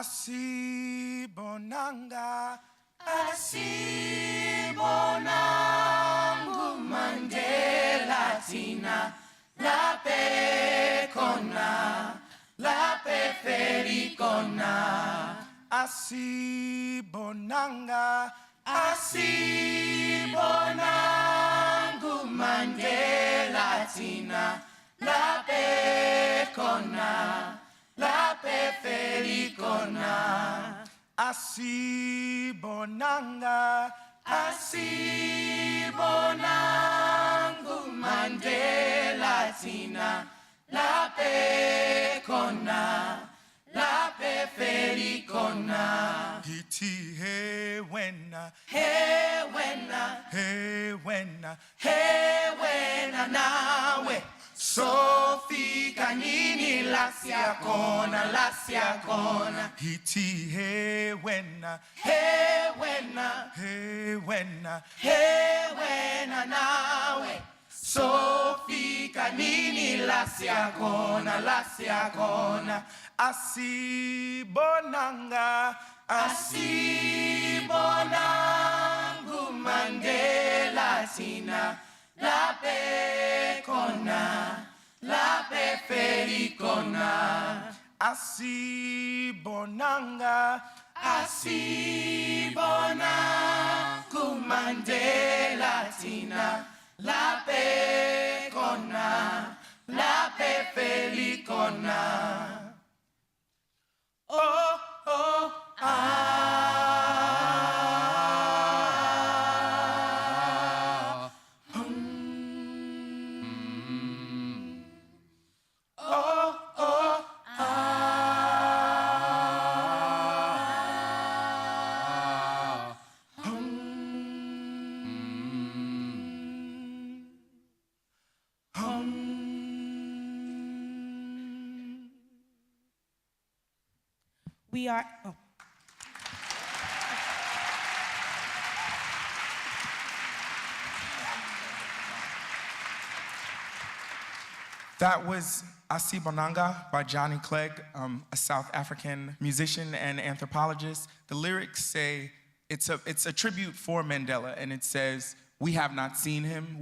Asibonanga, asibonangu Mandela tina, lape kona, lape felicona. Asibonanga, asibonangu Mandela tina, lape kona, lape felicona. Asibonanga, asibonangu Mandela tina, lape kona, lape felicona. Hiti he wena, he wena, he wena, he wena nawe. Sofi kanini lasia kona. Hiti he wena, he wena, he wena, he wena nawe. Sofi kanini lasia kona. Asibonanga, asibonangu Mandela tina, lape kona, lape felicona. Asibonanga, asibonangu Mandela tina, lape kona, lape felicona. Oh, oh, ah. Oh, oh, ah. We are. Oh. That was Asibonanga by Johnny Clegg, a South African musician and anthropologist. The lyrics say, it's a tribute for Mandela, and it says, we have not seen him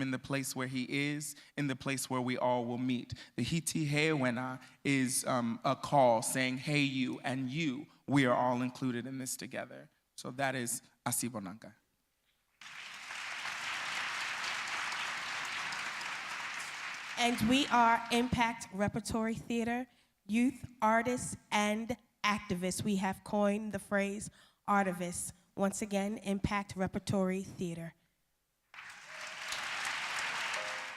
in the place where he is, in the place where we all will meet. The Hiti Hewena is a call saying, hey you, and you, we are all included in this together. So that is Asibonanga. And we are Impact Repetory Theater, youth, artists, and activists. We have coined the phrase artivists. Once again, Impact Repetory Theater.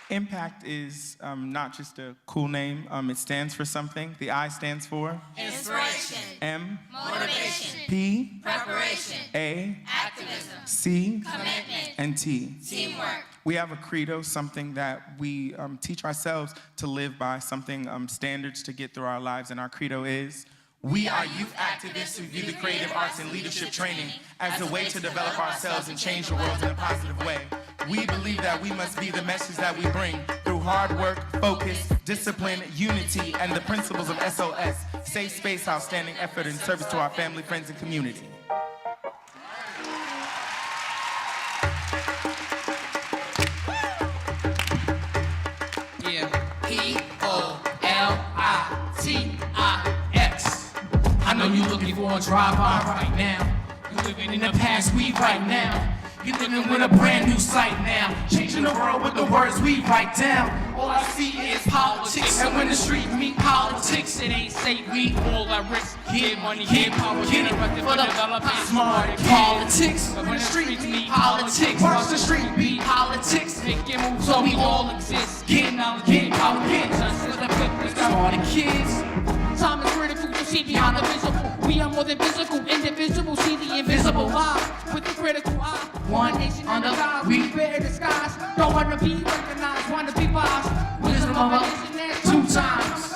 Impact is not just a cool name, it stands for something. The I stands for? Inspiration. M? Motivation. P? Preparation. A? Activism. C? Commitment. And T? Teamwork. We have a credo, something that we teach ourselves to live by, something standards to get through our lives, and our credo is, we are youth activists who view the creative arts and leadership training as a way to develop ourselves and change the world in a positive way. We believe that we must be the message that we bring through hard work, focus, discipline, unity, and the principles of SOS, safe space, outstanding effort, and service to our family, friends, and community. Yeah, P-O-L-I-T-I-X. I know you're looking for a drive-by right now. You're living in the past, we right now. You're living with a brand new sight now. Changing the world with the words we write down. All I see is politics. And when the streets meet politics, it ain't safe. We all at risk. Get money, get power, get it. But for development, smart politics. But when the streets meet politics, watch the street beat politics. Making moves so we all exist. Getting knowledge, getting power, getting justice. The people start the kids. Time is critical to see beyond the visible. We are more than physical, indivisible. See the invisible lie with the critical eye. One nation under God, we bear disguise. Don't want to be recognized, want to be wise. Wisdom of a nation 2 times.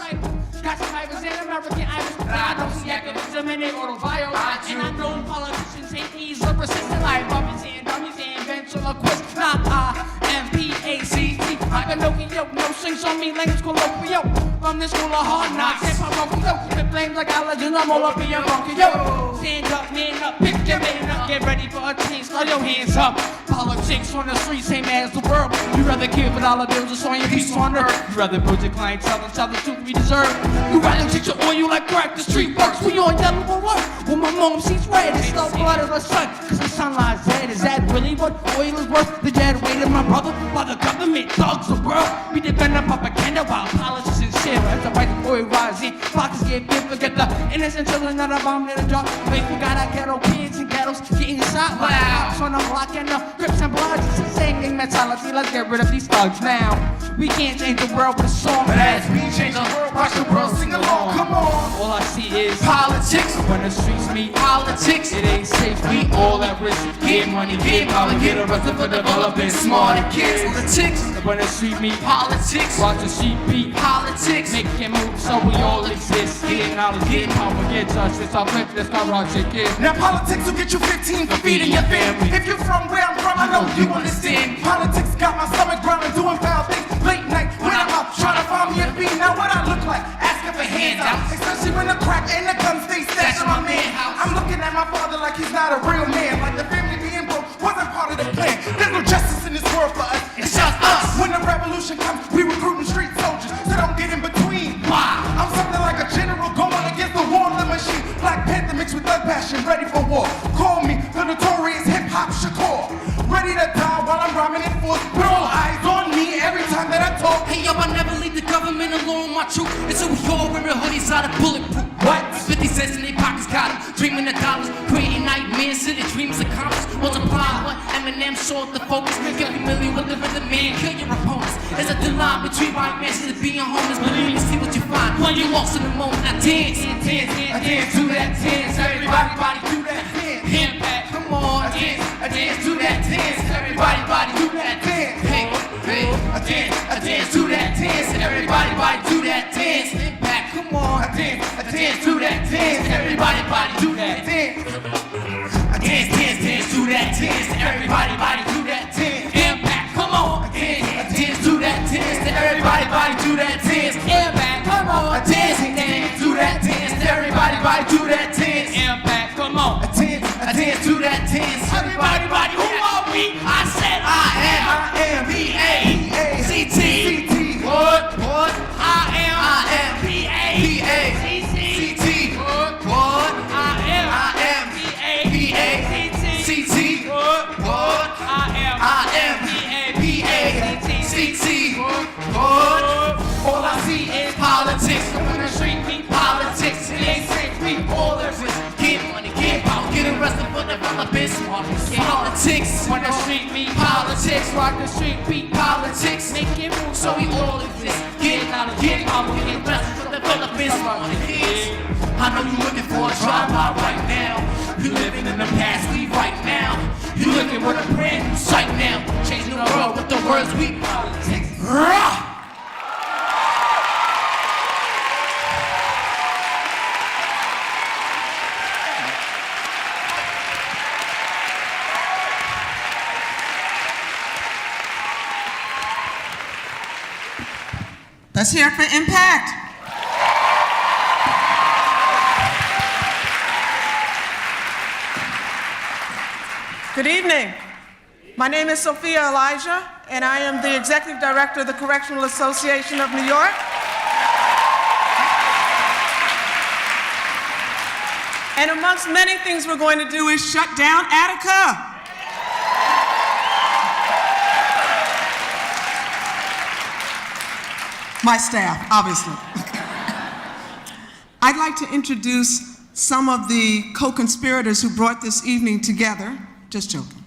Got some Irish and American Irish, but I don't see activism in it or the bio. And I know politicians hate these are persistent like rubbies and dummies and ventriloquists. Not I-M-P-A-C-T. I Pinocchio. No strings on me, language colloquial. From the school of hard knocks, hip-hop Romeo. The flames like allergens, I'm all up in your bronchial. Yo, stand up, man up, pick your man up. Get ready for a change, throw your hands up. Politics on the street, same as the world. You rather give $1 bills or showing your peace on earth. You rather build your clientele and tell the truth we deserve. You rather teach your oil like crack, the street works. We all yellow for work. When my mom sees red, it's no blood of the sun. Cause the sun lies dead. Is that really what oil is worth? The dead weight of my brother while the government thugs the world. We defend the propaganda while politicians share. As the right of oil rising, pockets get big. Forget the innocent children that are bombed in the dark. We forgot our ghetto kids and ghettos getting shot by cops on the block and the Crips and Bloods. It's the same thing mentality. Let's get rid of these thugs now. We can't change the world with a song, but as we change the world, watch the world sing along. Come on. All I see is politics. When the streets meet politics, it ain't safe. We all at risk. Get money, get power, get arrested for developing smarter kids. Politics. When the street meet politics, watch the street beat politics. Make it move so we all exist. Get knowledge, get power, get justice. I'll flip this car, rock shit, kid. Now politics will get you 15 for feeding your family. If you're from where I'm from, I know you understand. Politics got my stomach growling, doing foul things. Late night when I'm out trying to find me a beat. Now what I look like? Asking for handouts. Especially when the crack and the guns stay stashed in my man house. I'm looking at my father like he's not a real man. Like the family being broke wasn't part of the plan. There's no justice in this world for us. It's just us. When the revolution comes, we recruiting street soldiers. So don't get in between. Why? I'm something like a general going against the war of the machine. Black Panther mixed with thug passion, ready for war. Call me the notorious hip-hop Shakur. Ready to die while I'm rhyming in force. Put all eyes on me every time that I talk. Hey yo, I never leave the government alone, my truth. It's so we all wearing hoodies out of bulletproof. What? 50 cents in their pockets, got them. Dreaming of dollars, creating nightmares, so their dreams accomplished. Multiply what Eminem showed the focus. Get familiar with the rhythm, man, kill your opponents. There's a thin line between white men and being homeless. Believe me, see what you find. When you walk in the moment, I dance. I dance to that dance. Everybody do that dance. Impact, come on, I dance to that dance. Everybody do that dance. Hey, I dance to that dance. Everybody do that dance. Impact, come on, I dance to that dance. Everybody do that dance. I dance to that dance. Everybody do that dance. Impact, come on, I dance to that dance. Everybody do that dance. Impact, come on, I dance to that dance. Everybody do that dance. Impact, come on. I dance to that dance. Everybody, who are we? I said I am B-A-C-T. What? I am B-A-C-T. What? I am B-A-C-T. What? I am B-A-C-T. All I see is politics. When the street meet politics, it ain't safe. We all at risk. get money, get power, get arrested for developing politics. When the street meet Politics, rock the street beat politics. make it move So we all exist. Get knowledge, get power, get arrested for developing politics. I know you looking for a drive-by right now. You living in the past, we right now. You looking with a brand new sight now. Changing the world with the words we politics. Rah! Let's hear it for Impact. Good evening. My name is Sophia Elijah, and I am the Executive Director of the Correctional Association of New York. And amongst many things we're going to do is shut down Attica. My staff, obviously. I'd like to introduce some of the co-conspirators who brought this evening together. Just joking.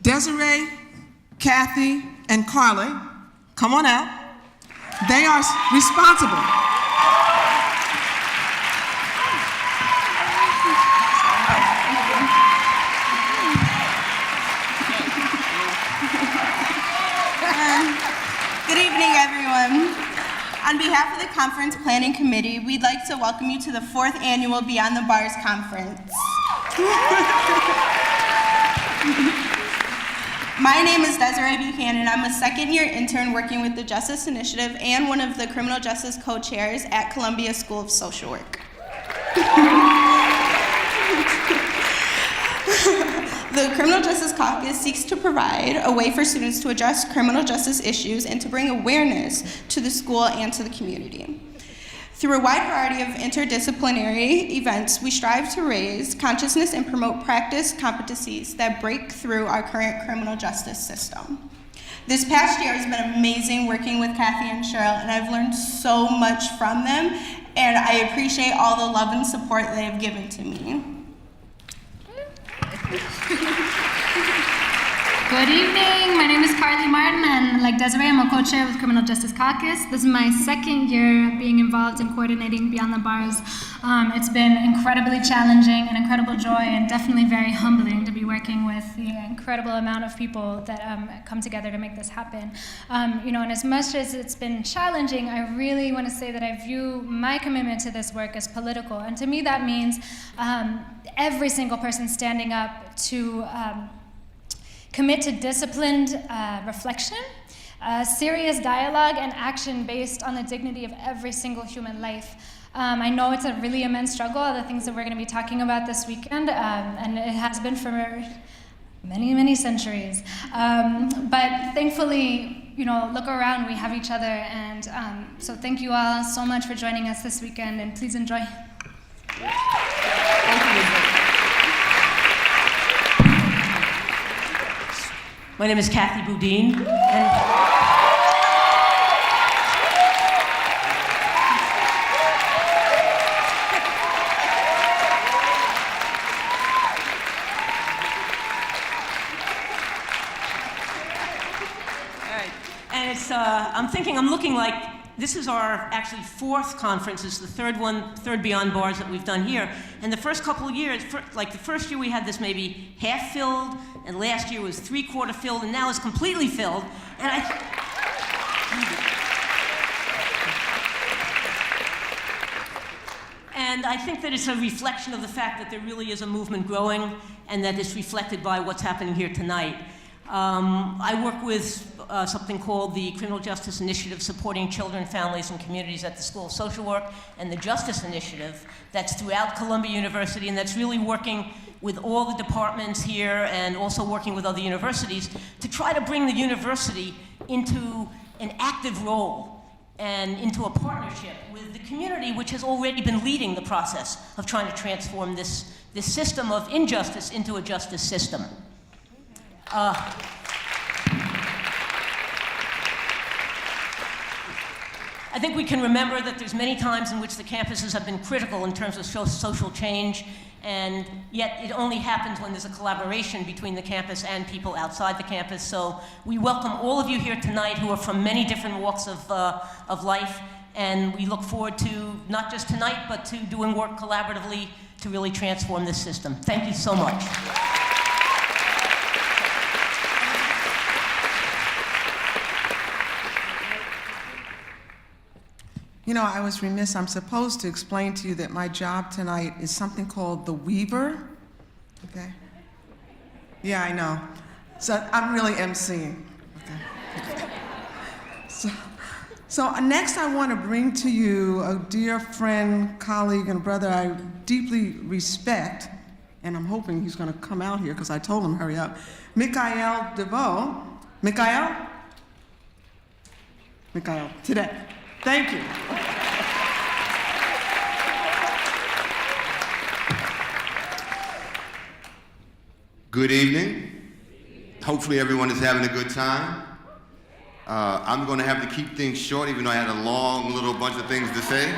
Desiree, Kathy, and Carly, come on out. They are responsible. Good evening, everyone. On behalf of the Conference Planning Committee, we'd like to welcome you to the 4th Annual Beyond the Bars Conference. My name is Desiree Buchanan. I'm a second-year intern working with the Justice Initiative and one of the Criminal Justice co-chairs at Columbia School of Social Work. The Criminal Justice Caucus seeks to provide a way for students to address criminal justice issues and to bring awareness to the school and to the community. Through a wide variety of interdisciplinary events, we strive to raise consciousness and promote practice competencies that break through our current criminal justice system. This past year has been amazing working with Kathy and Cheryl, and I've learned so much from them, and I appreciate all the love and support they have given to me. Good evening, my name is Carly Martin, and like Desiree, I'm a co-chair with Criminal Justice Caucus. This is my second year being involved in coordinating Beyond the Bars. It's been incredibly challenging, an incredible joy, and definitely very humbling to be working with the incredible amount of people that come together to make this happen. And as much as it's been challenging, I really want to say that I view my commitment to this work as political, and to me that means every single person standing up to commit to disciplined reflection, serious dialogue, and action based on the dignity of every single human life. I know it's a really immense struggle, all the things that we're going to be talking about this weekend, and it has been for many, many centuries. But thankfully, look around, we have each other, and so thank you all so much for joining us this weekend, and please enjoy. My name is Kathy Boudin, and it's, I'm looking like, this is our actually fourth conference. It's the third Beyond Bars that we've done here. And the first couple of years, like the first year we had this maybe half filled, and last year was 3/4 filled, and now it's completely filled. And I think that it's a reflection of the fact that there really is a movement growing, and that it's reflected by what's happening here tonight. I work with something called the Criminal Justice Initiative, supporting children, families, and communities at the School of Social Work, and the Justice Initiative that's throughout Columbia University, and that's really working with all the departments here and also working with other universities to try to bring the university into an active role and into a partnership with the community, which has already been leading the process of trying to transform this system of injustice into a justice system. I think we can remember that there's many times in which the campuses have been critical in terms of social change, and yet it only happens when there's a collaboration between the campus and people outside the campus. So we welcome all of you here tonight who are from many different walks of life, and we look forward to not just tonight, but to doing work collaboratively to really transform this system. Thank you so much. I was remiss. I'm supposed to explain to you that my job tonight is something called the Weaver. Okay? Yeah, I know. So I'm really emceeing. Okay. So next I want to bring to you a dear friend, colleague, and brother I deeply respect, and I'm hoping he's going to come out here because I told him hurry up. Mikhail DeVoe. Mikhail, today. Thank you. Good evening. Hopefully everyone is having a good time. I'm going to have to keep things short, even though I had a long little bunch of things to say.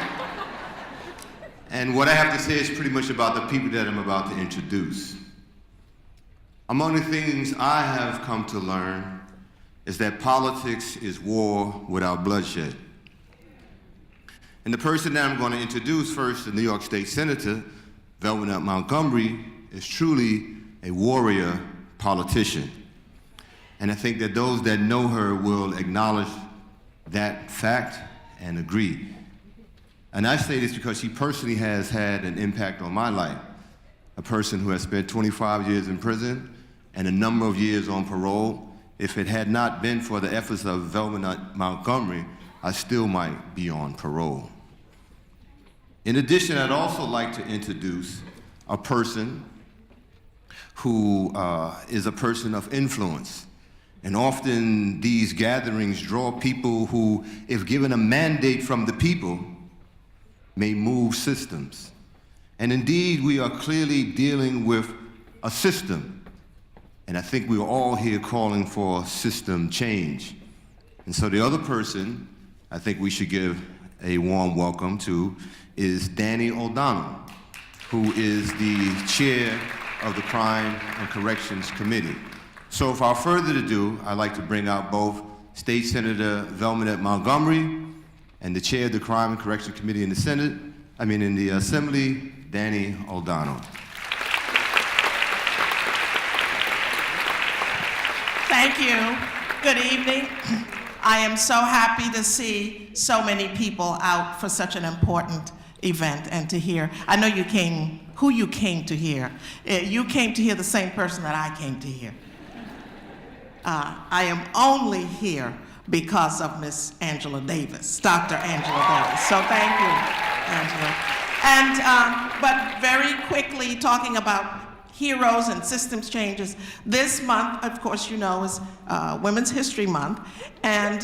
And what I have to say is pretty much about the people that I'm about to introduce. Among the things I have come to learn is that politics is war without bloodshed. And the person that I'm going to introduce first, the New York State Senator, Velmanette Montgomery, is truly a warrior politician. And I think that those that know her will acknowledge that fact and agree. And I say this because she personally has had an impact on my life. A person who has spent 25 years in prison and a number of years on parole, if it had not been for the efforts of Velmanette Montgomery, I still might be on parole. In addition, I'd also like to introduce a person who is a person of influence. And often these gatherings draw people who, if given a mandate from the people, may move systems. And indeed, we are clearly dealing with a system. And I think we are all here calling for system change. And so the other person I think we should give a warm welcome to is Danny O'Donnell, who is the chair of the Crime and Corrections Committee. So without further ado, I'd like to bring out both State Senator Velmanette Montgomery and the chair of the Crime and Corrections Committee in the Assembly, Danny O'Donnell. Thank you. Good evening. I am so happy to see so many people out for such an important event and to hear. I know you came, who you came to hear. You came to hear the same person that I came to hear. I am only here because of Miss Angela Davis, Dr. Angela Davis. So thank you, Angela. And, but very quickly, talking about heroes and systems changes. This month, of course, you know, is Women's History Month. And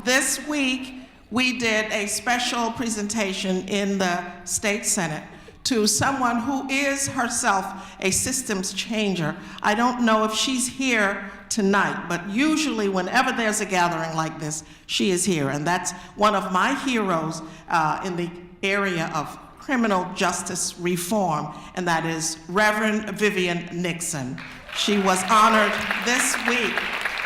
this week, we did a special presentation in the State Senate to someone who is herself a systems changer. I don't know if she's here tonight, but usually whenever there's a gathering like this, she is here. And that's one of my heroes in the area of criminal justice reform, and that is Reverend Vivian Nixon. She was honored this week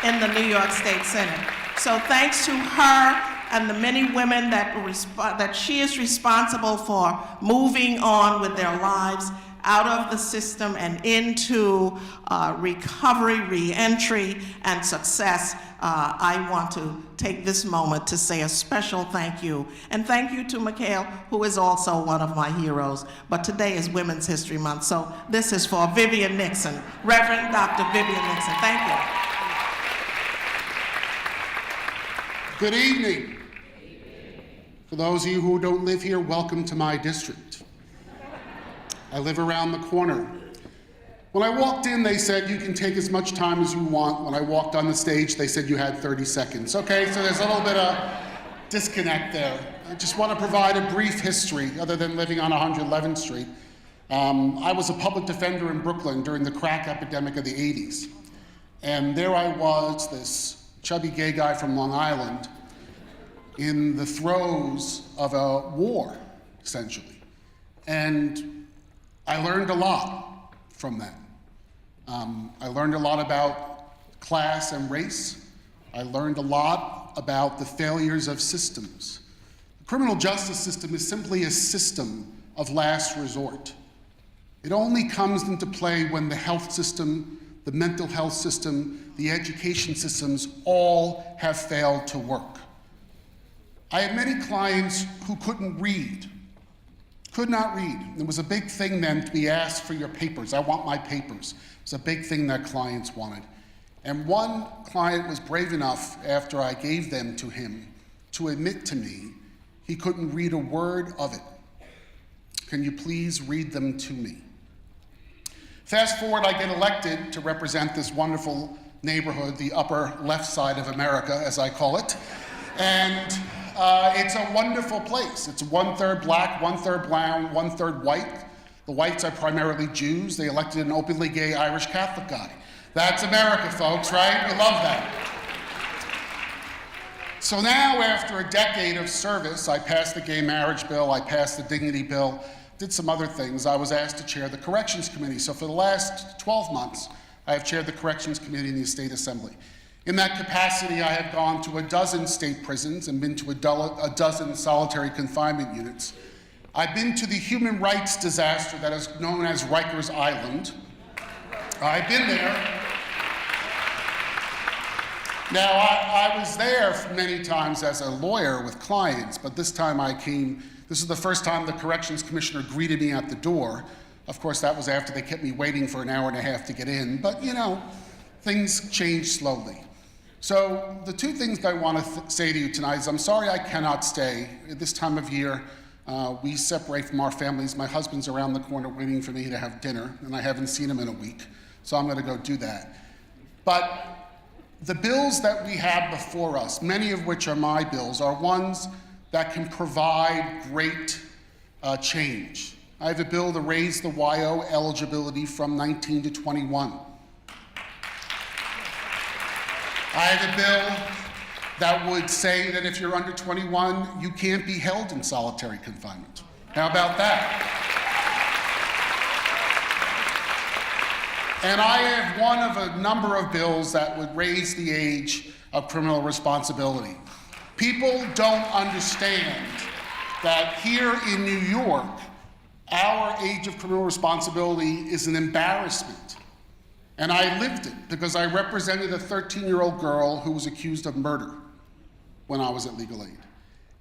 in the New York State Senate. So thanks to her and the many women that she is responsible for moving on with their lives out of the system and into recovery, re-entry, and success, I want to take this moment to say a special thank you. And thank you to Mikhail, who is also one of my heroes. But today is Women's History Month, so this is for Vivian Nixon, Reverend Dr. Vivian Nixon. Thank you. Good evening. For those of you who don't live here, welcome to my district. I live around the corner. When I walked in, they said you can take as much time as you want. When I walked on the stage, they said you had 30 seconds. Okay, so there's a little bit of disconnect there. I just want to provide a brief history, other than living on 111th Street. I was a public defender in Brooklyn during the crack epidemic of the 80s. And there I was, this chubby gay guy from Long Island, in the throes of a war, essentially. And I learned a lot from that. I learned a lot about class and race. I learned a lot about the failures of systems. The criminal justice system is simply a system of last resort. It only comes into play when the health system, the mental health system, the education systems all have failed to work. I had many clients who couldn't read, could not read. It was a big thing then to be asked for your papers. I want my papers. It was a big thing that clients wanted. And one client was brave enough, after I gave them to him, to admit to me he couldn't read a word of it. Can you please read them to me? Fast forward, I get elected to represent this wonderful neighborhood, the upper left side of America, as I call it. And it's a wonderful place. It's 1/3 black, 1/3 brown, 1/3 white. The whites are primarily Jews. They elected an openly gay Irish Catholic guy. That's America, folks, right? We love that. So now, after a decade of service, I passed the gay marriage bill, I passed the dignity bill, did some other things. I was asked to chair the Corrections Committee. So for the last 12 months, I have chaired the Corrections Committee in the State Assembly. In that capacity, I have gone to a dozen state prisons and been to a dozen solitary confinement units. I've been to the human rights disaster that is known as Rikers Island. I've been there. Now, I was there many times as a lawyer with clients, but this time I came, this is the first time the Corrections Commissioner greeted me at the door. Of course, that was after they kept me waiting for an hour and a half to get in, but you know, things change slowly. So the two things that I want to say to you tonight is I'm sorry I cannot stay. At this time of year, we separate from our families. My husband's around the corner waiting for me to have dinner, and I haven't seen him in a week, so I'm going to go do that. But the bills that we have before us, many of which are my bills, are ones that can provide great change. I have a bill to raise the YO eligibility from 19 to 21. I have a bill that would say that if you're under 21, you can't be held in solitary confinement. How about that? And I have one of a number of bills that would raise the age of criminal responsibility. People don't understand that here in New York, our age of criminal responsibility is an embarrassment. And I lived it because I represented a 13-year-old girl who was accused of murder when I was at Legal Aid.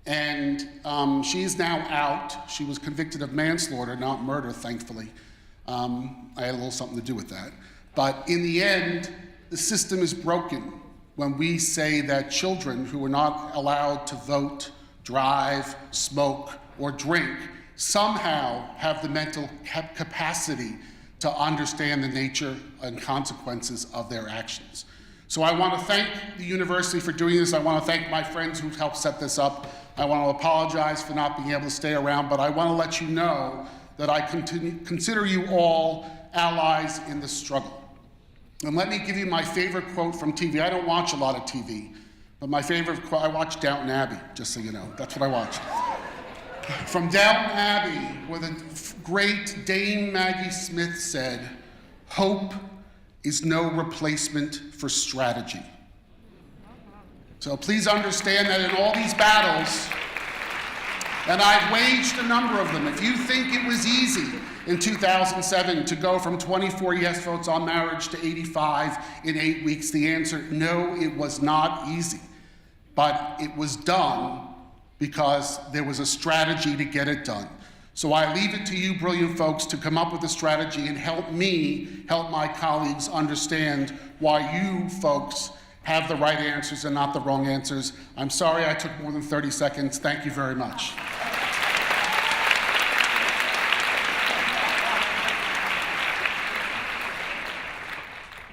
And she's now out. She was convicted of manslaughter, not murder, thankfully. I had a little something to do with that. But in the end, the system is broken when we say that children who are not allowed to vote, drive, smoke, or drink somehow have the mental capacity to understand the nature and consequences of their actions. So I want to thank the university for doing this. I want to thank my friends who've helped set this up. I want to apologize for not being able to stay around, but I want to let you know that I consider you all allies in the struggle. And let me give you my favorite quote from TV. I don't watch a lot of TV, but my favorite quote, I watch Downton Abbey, just so you know. That's what I watch. From Downton Abbey, where the great Dame Maggie Smith said, "Hope is no replacement for strategy." So please understand that in all these battles, and I've waged a number of them, if you think it was easy in 2007 to go from 24 yes votes on marriage to 85 in 8 weeks, the answer, no, it was not easy. But it was done because there was a strategy to get it done. So I leave it to you brilliant folks to come up with a strategy and help me help my colleagues understand why you folks have the right answers and not the wrong answers. I'm sorry I took more than 30 seconds. Thank you very much.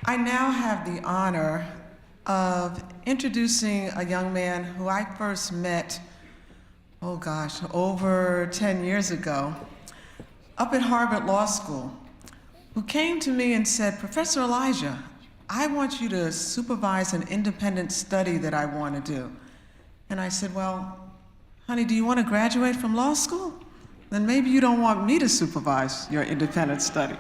I now have the honor of introducing a young man who I first met, oh gosh, over 10 years ago, up at Harvard Law School, who came to me and said, "Professor Elijah, I want you to supervise an independent study that I want to do." And I said, "Well, honey, do you want to graduate from law school? Then maybe you don't want me to supervise your independent study."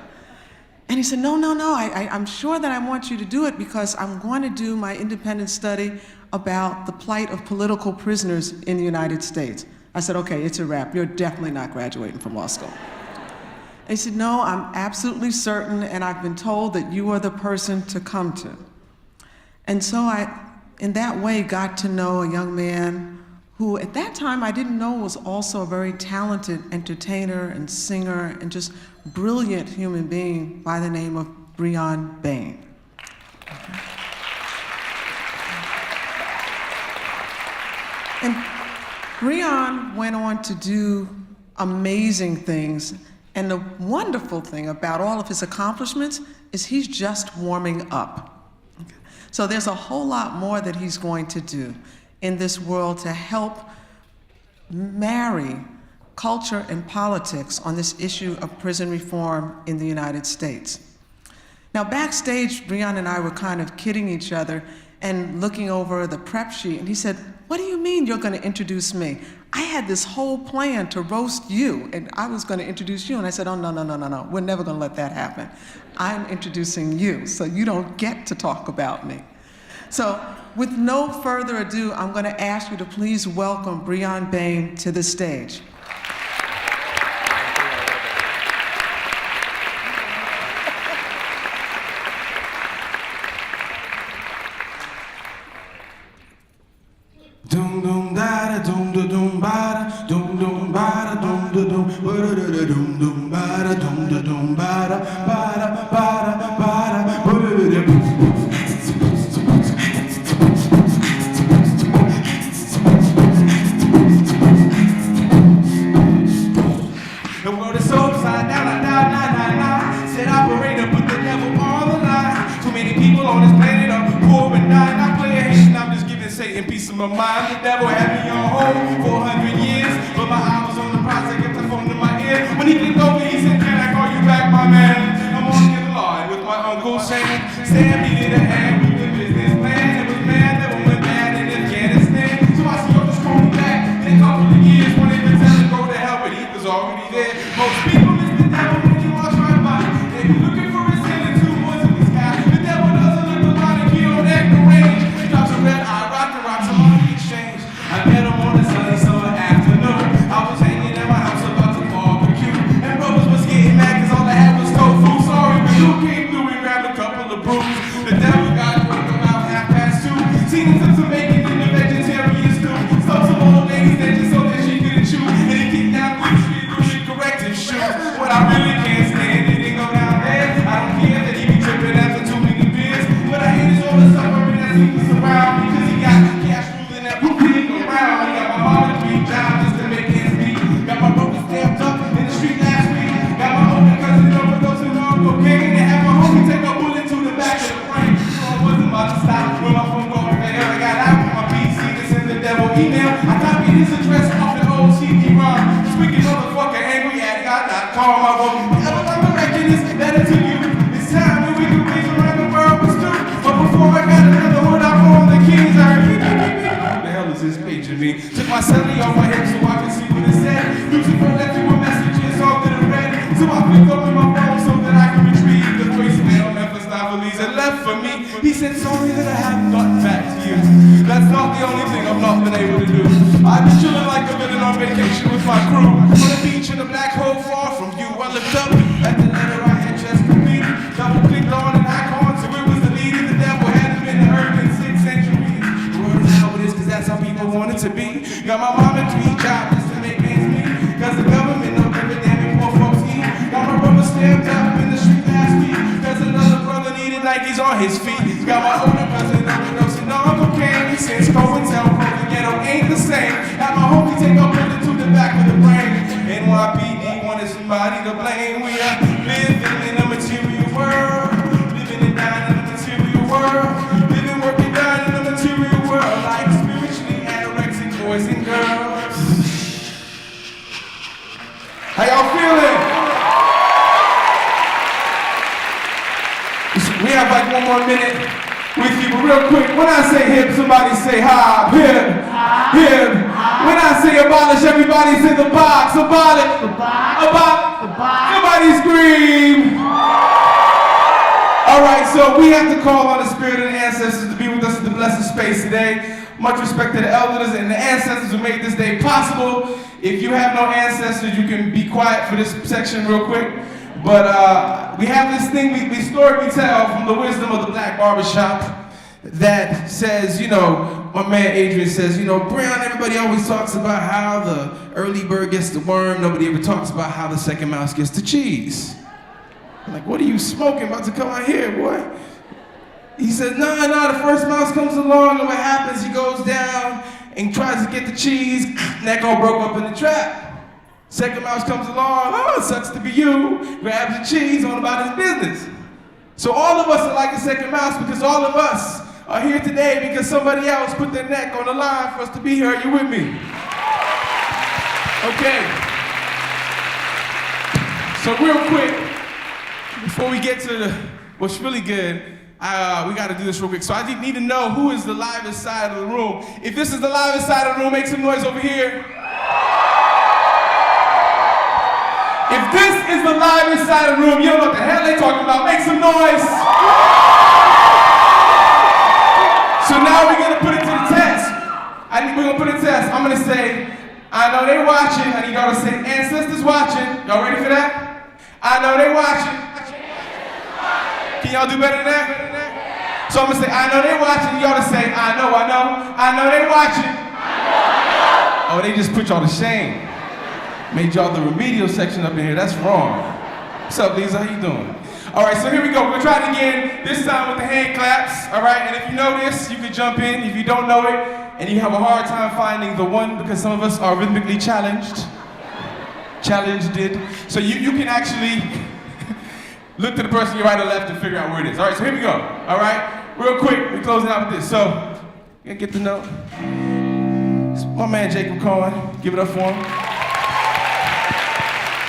And he said, no, I'm sure that I want you to do it because I'm going to do my independent study about the plight of political prisoners in the United States. I said, okay, it's a wrap. You're definitely not graduating from law school. And he said, no, I'm absolutely certain, and I've been told that you are the person to come to. And so I, in that way, got to know a young man who at that time I didn't know was also a very talented entertainer and singer and just brilliant human being by the name of Bryonn Bain. And Bryonn went on to do amazing things, and the wonderful thing about all of his accomplishments is he's just warming up. So there's a whole lot more that he's going to do in this world to help marry culture and politics on this issue of prison reform in the United States. Now, backstage, Bryonn and I were kind of kidding each other and looking over the prep sheet, and he said, "What do you mean you're going to introduce me? I had this whole plan to roast you, and I was going to introduce you." And I said, "Oh, no, we're never going to let that happen. I'm introducing you, so you don't get to talk about me." So, with no further ado, I'm going to ask you to please welcome Bryonn Bain to the stage. Dum dum da dum dum dum ba dum dum ba dum dum dum ba dum dum ba dum dum ba ba ba ba in peace of my mind. The devil had me on hold for 100 years, but my eye was on the prize. I kept the phone in my ear. When he clicked over, he said, "Can I call you back, my man?" I'm on the other line with my uncle Shane. Sam needed a hand with the business plan. It was bad that we went bad in Afghanistan. So I see Uncle call me back in a couple of years. Wanted to tell him go to hell, but he was already there. Most people miss the devil when you walk right by. They be looking for his hand in 2 boys in the sky. The devil doesn't look around and he don't act no range. He drops a red eye, rock and rocks him on the exchange. I met him on a sunny summer afternoon. I was hanging at my house about to barbecue, and brothers was getting mad cause all I had was tofu. Sorry, but you came through and grabbed a couple of brews. The devil got drunk about 2:30. Seen him took some bacon in the vegetarian stew. Stole some old ladies that just so that she couldn't chew. And he kicked down the street with corrective shoes. What I really can't stand, it didn't go down there. I don't care that he be tripping after too many beers. But I hate his all the suffering that he was around because he got cash ruling everything around. He got my mom to 3 jobs just to make ends meet. Got my brother stamped up in the street last week. Got my older cousin overdosing on cocaine. And had my homie take a bullet to the back of the brain. So I wasn't about to stop when my phone called me. I got out with my PC to send the devil email. I copied his address off the old CD-ROM. Squeaky motherfucker angry at God.com. I wrote, I'm directing this letter to you. It's time that we can raise around the world was due. But before I got another word out from the keys, I heard, what the hell is this paging me? Took my celly off my hip so I could see what it said. Using for left you a messages all to the red. So I picked up my phone so that I could retrieve the voicemail Mephistopheles had left for me. He said, sorry that I haven't gotten back to you. That's not the only thing I've not been able to do. I've been chilling like a villain on vacation with my crew. On the beach in a black hole far from you. I looked up at the letter I had just completed. Double clicked on an icon so it was the leader. The devil had him in the earth in 6th century. The word is how it is cause that's how people want it to be. Got my mom at 3 jobs just to make ends meet. Cause the government don't give a damn if poor folks eat. Got my brother stamped up in the street last week. Cause another brother needed Nikes on his feet. Got my older cousin overdosing on cocaine. Since COINTELPRO, the ghetto ain't the same. Got my homie take a bullet to the back of the brain. NYPD wanted somebody to blame. We are living in a material world. Living and dying in a material world. Living, working, dying in a material world. Like spiritually anorexic boys and girls. How y'all feeling? We have like 1 more minute with you, but real quick, when I say hip, somebody say hop, hip, hip. When I say abolish, everybody say the box, abolish, somebody scream. All right, so we have to call on the spirit of the ancestors to be with us in the blessed space today. Much respect to the elders and the ancestors who made this day possible. If you have no ancestors, you can be quiet for this section real quick. But we have this thing, we story we tell from the wisdom of the black barbershop that says, you know, my man Adrian says, you know, Bryonn, everybody always talks about how the early bird gets the worm. Nobody ever talks about how the second mouse gets the cheese. I'm like, what are you smoking? About to come out here, boy. He said, no, the first mouse comes along and what happens, he goes down and tries to get the cheese, neck all broke up in the trap. Second mouse comes along, oh, it sucks to be you, grabs the cheese, on about his business. So all of us are like the second mouse because all of us are here today because somebody else put their neck on the line for us to be here. Are you with me? Okay. So real quick, before we get to what's really good, we got to do this real quick. So I need to know who is the livest side of the room. If this is the livest side of the room, make some noise over here. If this is the livest side of the room, you don't know what the hell they talking about. Make some noise. So now we're gonna put it to the test. We're gonna put it to the test. I'm gonna say, I know they watching. I need y'all to say, ancestors watching. Y'all ready for that? I know they watching. Can y'all do better than that? So I'm gonna say, I know they watching. Y'all to say, I know they watching. Oh, they just put y'all to shame. Made y'all the remedial section up in here. That's wrong. What's up, Lisa? How you doing? All right, so here we go. We're gonna try it again. This time with the hand claps. All right, and if you know this, you can jump in. If you don't know it, and you have a hard time finding the one, because some of us are rhythmically challenged. So you can actually look to the person to your right or left and figure out where it is. All right, so here we go. All right, real quick, we're closing out with this. So You gotta get to know. It's my man Jacob Cohen. Give it up for him.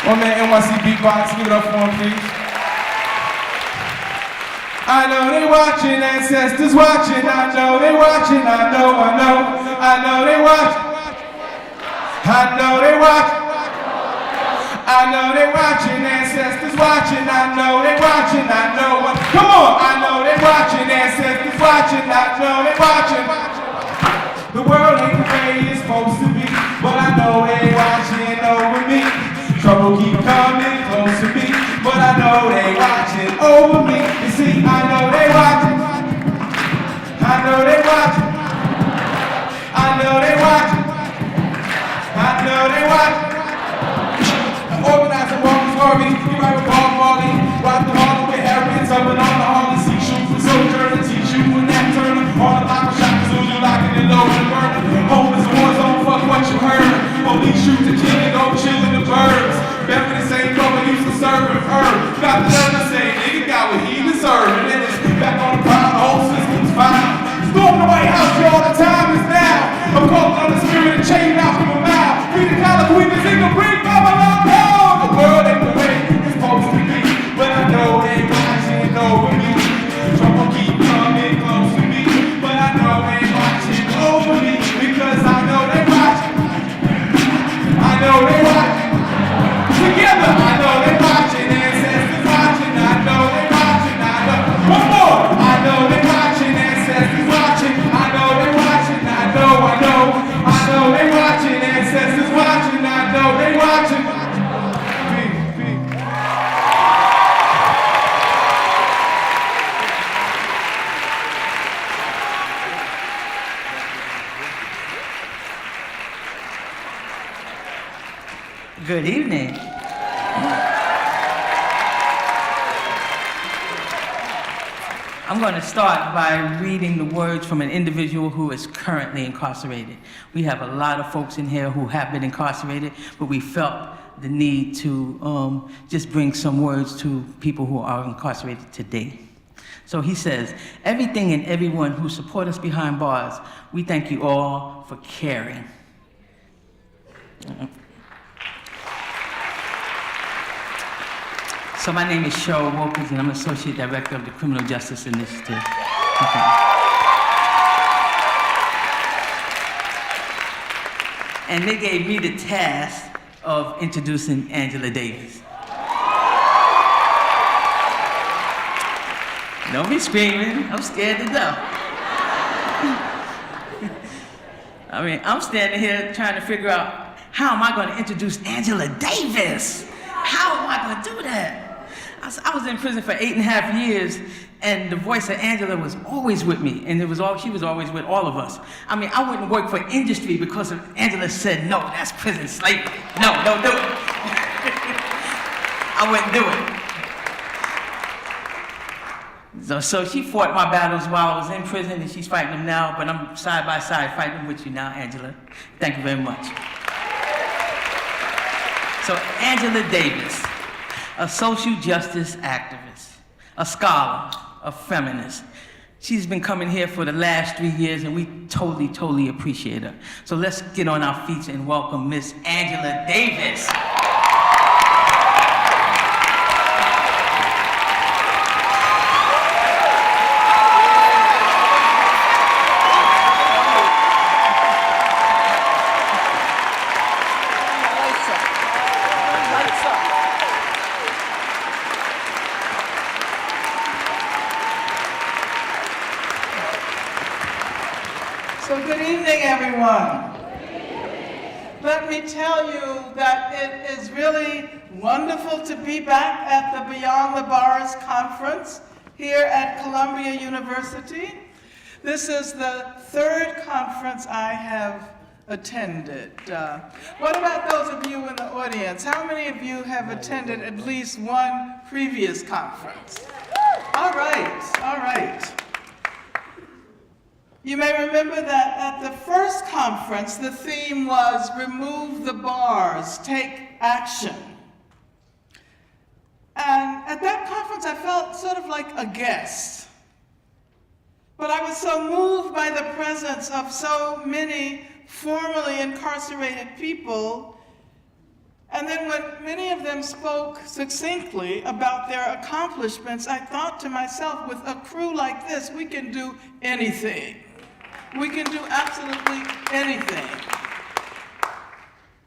My man NYC Beatbox. Give it up for him, please. I know they watching, ancestors watching. I know they watching. I know they watching. I know they watching. I know they watching, ancestors watching. I know they watching. I know what. Come on. I know they watching, ancestors watching. I know they watching. The world ain't the way it's supposed to be, but I know they watching over me. Trouble keep coming close to me, but I know they watching over me. You see, I know they watching. I know they watching. I know they watching. I know they watching. Organizer Walker's Harvey, you right with Bob Marley. Rock the Harlem with Harriet Tubman on the Harlem Sea Shoes with Sojourner, teach you with Nat Turner. On the lock of shots, so you locking it low and burning. Home is a war zone, fuck what you heard. Police shoot the kid and go chill in the birds. Better the same brother used to serve and herb. Got the nerve to say, nigga got what he deserved. And then it's back on the ground, the whole system's fine. Storm the White House, all the time is now. I'm calling on the spirit and chain out from my mouth. Free the collar, queen, the single, bring Babylon down. The world ain't the way it's supposed to be, but I know they watching over me. Trouble keep coming close to me, but I know they watching over me because I know they watching. I know they watching. Together, I know they watching. Ancestors watching. I know they watching. I know. One more. I know they watching. Ancestors watching. I know they watching. I know. I know they watching. Ancestors watching. I know they watching. Good evening. I'm going to start by reading the words from an individual who is currently incarcerated. We have a lot of folks in here who have been incarcerated, but we felt the need to just bring some words to people who are incarcerated today. So he says, everything and everyone who support us behind bars, we thank you all for caring. So my name is Cheryl Wilkins, and I'm Associate Director of the Criminal Justice Initiative. Okay. And they gave me the task of introducing Angela Davis. Don't be screaming, I'm scared to death. I mean, I'm standing here trying to figure out, how am I going to introduce Angela Davis? How am I going to do that? I was in prison for 8.5 years, and the voice of Angela was always with me, and she was always with all of us. I mean, I wouldn't work for industry because Angela said, no, that's prison slavery. No, don't do it. I wouldn't do it. So she fought my battles while I was in prison, and she's fighting them now, but I'm side by side fighting with you now, Angela. Thank you very much. So Angela Davis, a social justice activist, a scholar, a feminist. She's been coming here for the last 3 years, and we totally appreciate her. So let's get on our feet and welcome Miss Angela Davis. Let me tell you that it is really wonderful to be back at the Beyond the Bars conference here at Columbia University. This is the third conference I have attended. What about those of you in the audience? How many of you have attended at least one previous conference? All right. You may remember that at the first conference, the theme was remove the bars, take action. And at that conference, I felt sort of like a guest. But I was so moved by the presence of so many formerly incarcerated people. And then when many of them spoke succinctly about their accomplishments, I thought to myself, with a crew like this, we can do anything. We can do absolutely anything.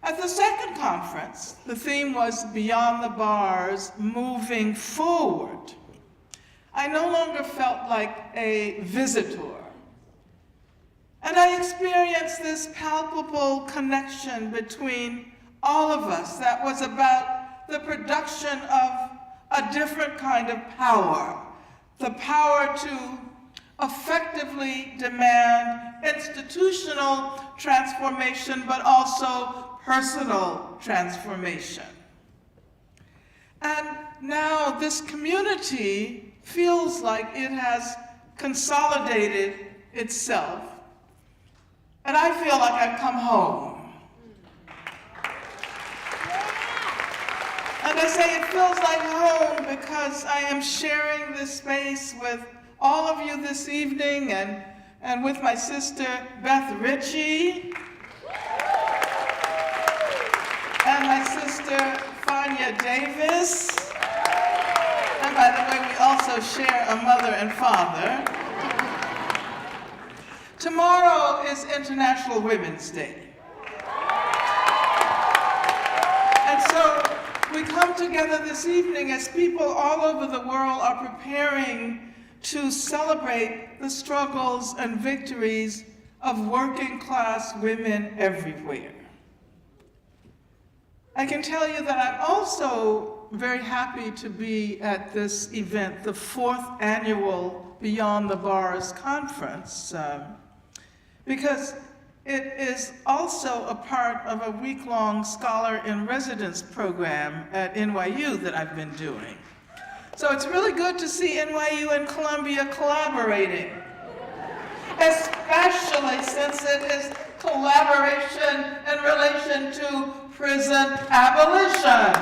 At the second conference, the theme was Beyond the Bars, Moving Forward. I no longer felt like a visitor. And I experienced this palpable connection between all of us that was about the production of a different kind of power, the power to effectively demand institutional transformation, but also personal transformation. And now this community feels like it has consolidated itself. And I feel like I've come home. And I say it feels like home because I am sharing this space with all of you this evening and with my sister, Beth Richie, and my sister, Fania Davis. And by the way, we also share a mother and father. Tomorrow is International Women's Day. And so we come together this evening as people all over the world are preparing to celebrate the struggles and victories of working class women everywhere. I can tell you that I'm also very happy to be at this event, the 4th annual Beyond the Bars conference, because it is also a part of a week-long Scholar in Residence program at NYU that I've been doing. So it's really good to see NYU and Columbia collaborating, especially since it is collaboration in relation to prison abolition.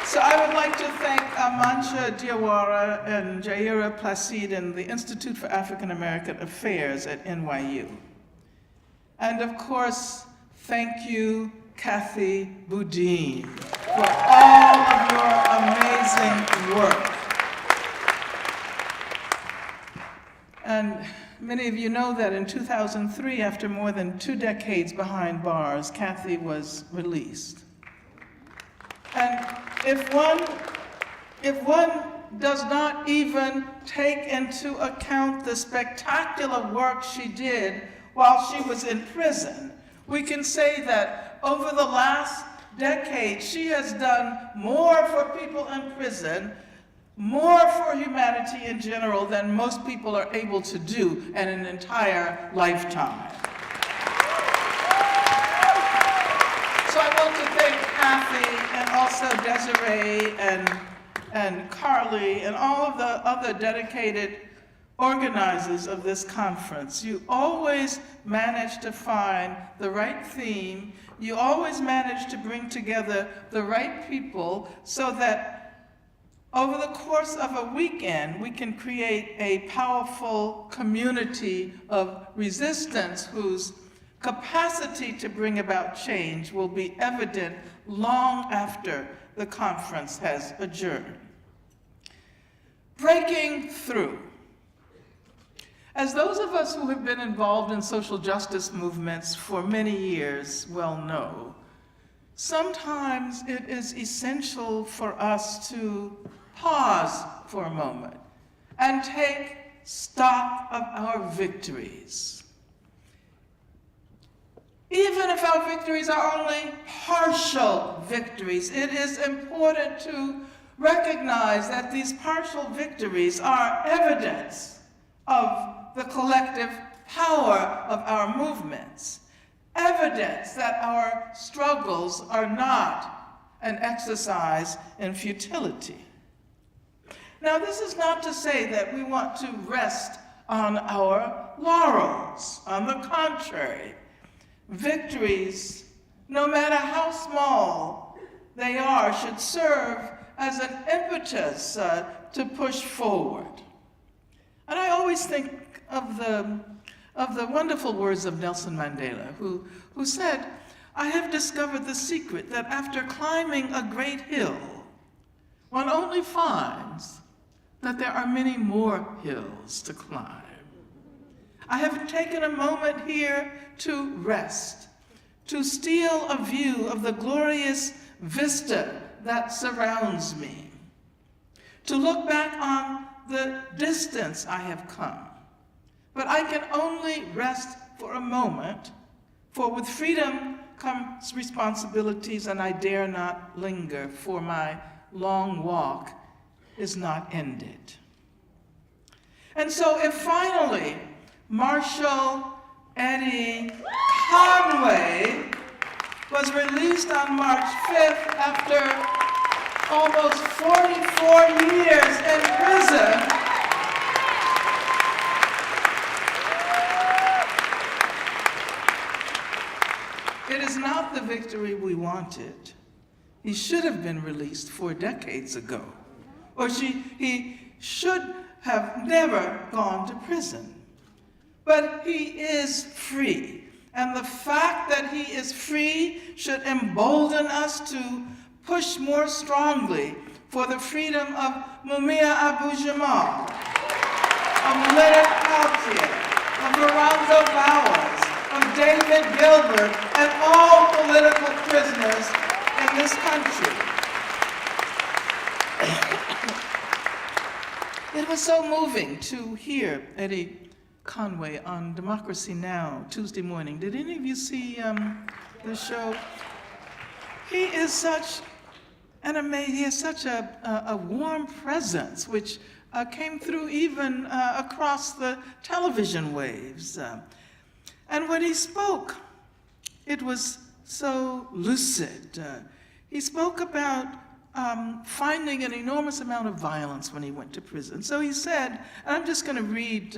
So I would like to thank Mancha Diawara and Jaira Placide and the Institute for African American Affairs at NYU. And of course, thank you, Kathy Boudin, for all of your amazing work. And many of you know that in 2003, after more than 2 decades behind bars, Kathy was released. And if one does not even take into account the spectacular work she did while she was in prison, we can say that over the last decade, she has done more for people in prison, more for humanity in general than most people are able to do in an entire lifetime. So I want to thank Kathy and also Desiree and Carly and all of the other dedicated organizers of this conference. You always manage to find the right theme. You always manage to bring together the right people so that over the course of a weekend, we can create a powerful community of resistance whose capacity to bring about change will be evident long after the conference has adjourned. Breaking through. As those of us who have been involved in social justice movements for many years well know, sometimes it is essential for us to pause for a moment and take stock of our victories. Even if our victories are only partial victories, it is important to recognize that these partial victories are evidence of the collective power of our movements, evidence that our struggles are not an exercise in futility. Now, this is not to say that we want to rest on our laurels. On the contrary, victories, no matter how small they are, should serve as an impetus to push forward. And I always think of the wonderful words of Nelson Mandela, who said, "I have discovered the secret that after climbing a great hill, one only finds that there are many more hills to climb." I have taken a moment here to rest, to steal a view of the glorious vista that surrounds me, to look back on the distance I have come. But I can only rest for a moment, for with freedom comes responsibilities, and I dare not linger, for my long walk is not ended. And so if finally Marshall Eddie Conway was released on March 5th after almost 44 years in prison, it is not the victory we wanted. He should have been released 4 decades ago, or he should have never gone to prison. But he is free, and the fact that he is free should embolden us to push more strongly for the freedom of Mumia Abu-Jamal, of Leonard Peltier, of Lorenzo Bowers, of David Gilbert, and all political prisoners in this country. It was so moving to hear Eddie Conway on Democracy Now! Tuesday morning. Did any of you see the show? He is such an amazing, he has such a warm presence, which came through even across the television waves. And when he spoke, it was so lucid. He spoke about finding an enormous amount of violence when he went to prison. So he said, and I'm just going to read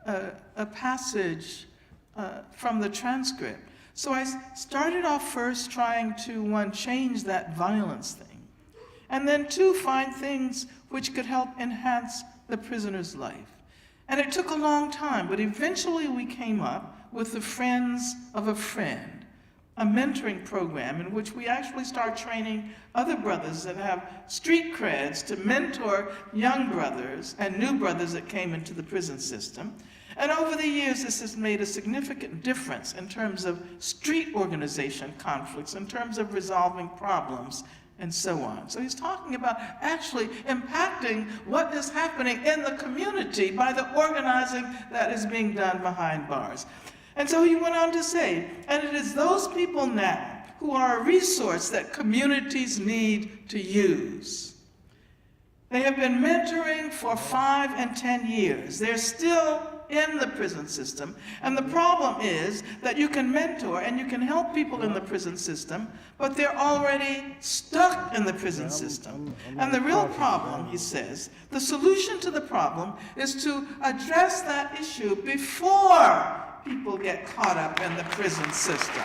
a passage from the transcript. So I started off first trying to, 1, change that violence thing, and then 2, find things which could help enhance the prisoner's life. And it took a long time, but eventually we came up with the Friends of a Friend, a mentoring program in which we actually start training other brothers that have street creds to mentor young brothers and new brothers that came into the prison system. And over the years, this has made a significant difference in terms of street organization conflicts, in terms of resolving problems, and so on. So he's talking about actually impacting what is happening in the community by the organizing that is being done behind bars. And so he went on to say, and it is those people now who are a resource that communities need to use. They have been mentoring for 5 and 10 years. They're still in the prison system. And the problem is that you can mentor and you can help people in the prison system, but they're already stuck in the prison system. And the real problem, he says, the solution to the problem is to address that issue before people get caught up in the prison system.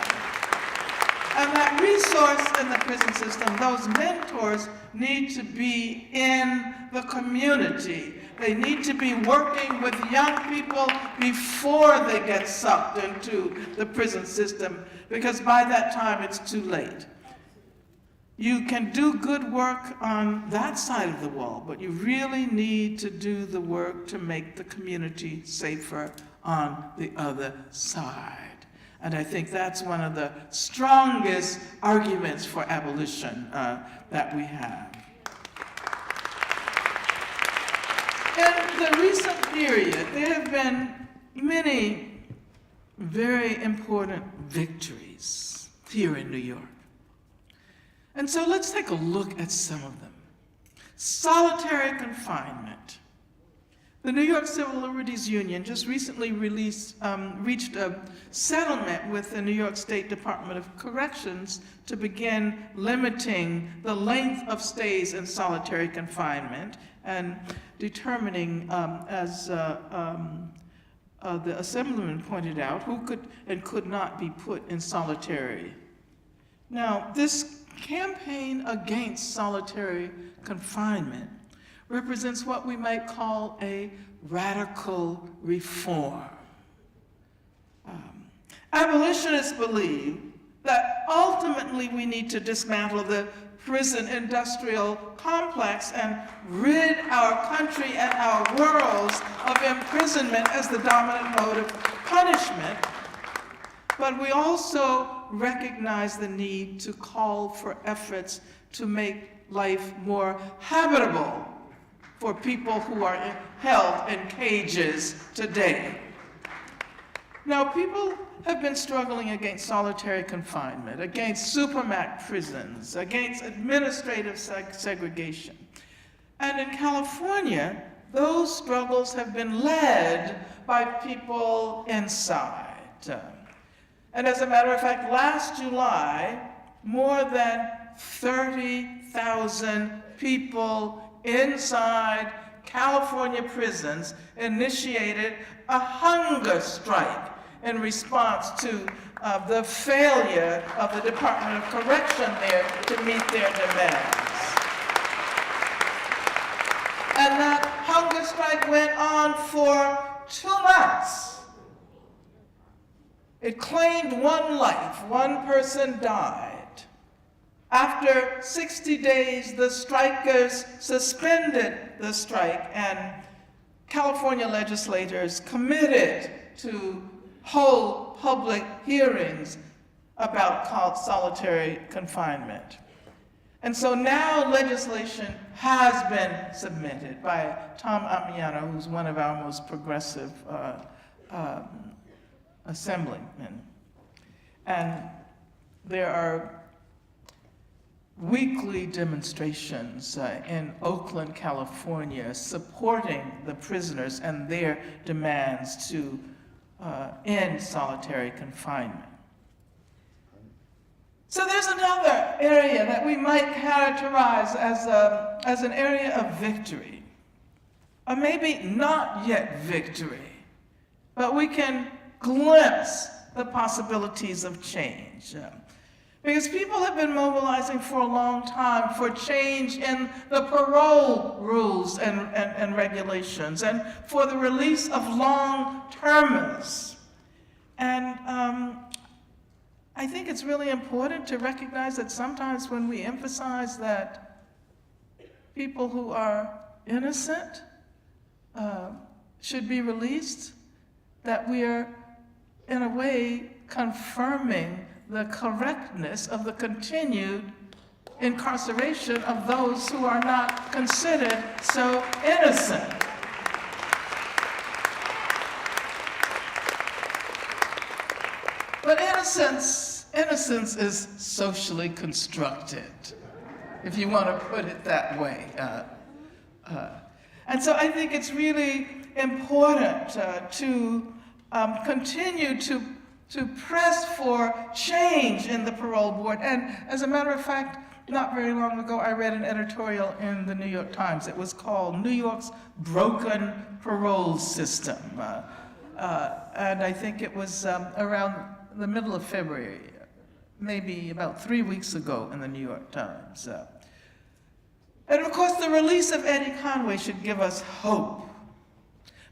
And that resource in the prison system, those mentors need to be in the community. They need to be working with young people before they get sucked into the prison system, because by that time it's too late. You can do good work on that side of the wall, but you really need to do the work to make the community safer on the other side. And I think that's one of the strongest arguments for abolition that we have. In the recent period, there have been many very important victories here in New York. And so let's take a look at some of them. Solitary confinement. The New York Civil Liberties Union just recently reached a settlement with the New York State Department of Corrections to begin limiting the length of stays in solitary confinement and determining, as the Assemblyman pointed out, who could and could not be put in solitary. Now, this campaign against solitary confinement represents what we might call a radical reform. Abolitionists believe that ultimately we need to dismantle the prison industrial complex and rid our country and our worlds of imprisonment as the dominant mode of punishment. But we also recognize the need to call for efforts to make life more habitable for people who are held in cages today. Now, people have been struggling against solitary confinement, against supermax prisons, against administrative segregation. And in California, those struggles have been led by people inside. And as a matter of fact, last July, more than 30,000 people inside California prisons initiated a hunger strike in response to the failure of the Department of Correction there to meet their demands. And that hunger strike went on for 2 months. It claimed one life. One person died. After 60 days, the strikers suspended the strike, and California legislators committed to hold public hearings about solitary confinement. And so now legislation has been submitted by Tom Amiano, who's one of our most progressive assemblymen. And there are weekly demonstrations in Oakland, California, supporting the prisoners and their demands to end solitary confinement. So there's another area that we might characterize as an area of victory, or maybe not yet victory, but we can glimpse the possibilities of change. Because people have been mobilizing for a long time for change in the parole rules and regulations, and for the release of long-termers. And I think it's really important to recognize that sometimes when we emphasize that people who are innocent should be released, that we are, in a way, confirming the correctness of the continued incarceration of those who are not considered so innocent. But innocence is socially constructed, if you want to put it that way. And so I think it's really important to continue to press for change in the parole board. And as a matter of fact, not very long ago, I read an editorial in the New York Times. It was called New York's Broken Parole System. And I think it was around the middle of February, maybe about 3 weeks ago in the New York Times. And of course, the release of Eddie Conway should give us hope,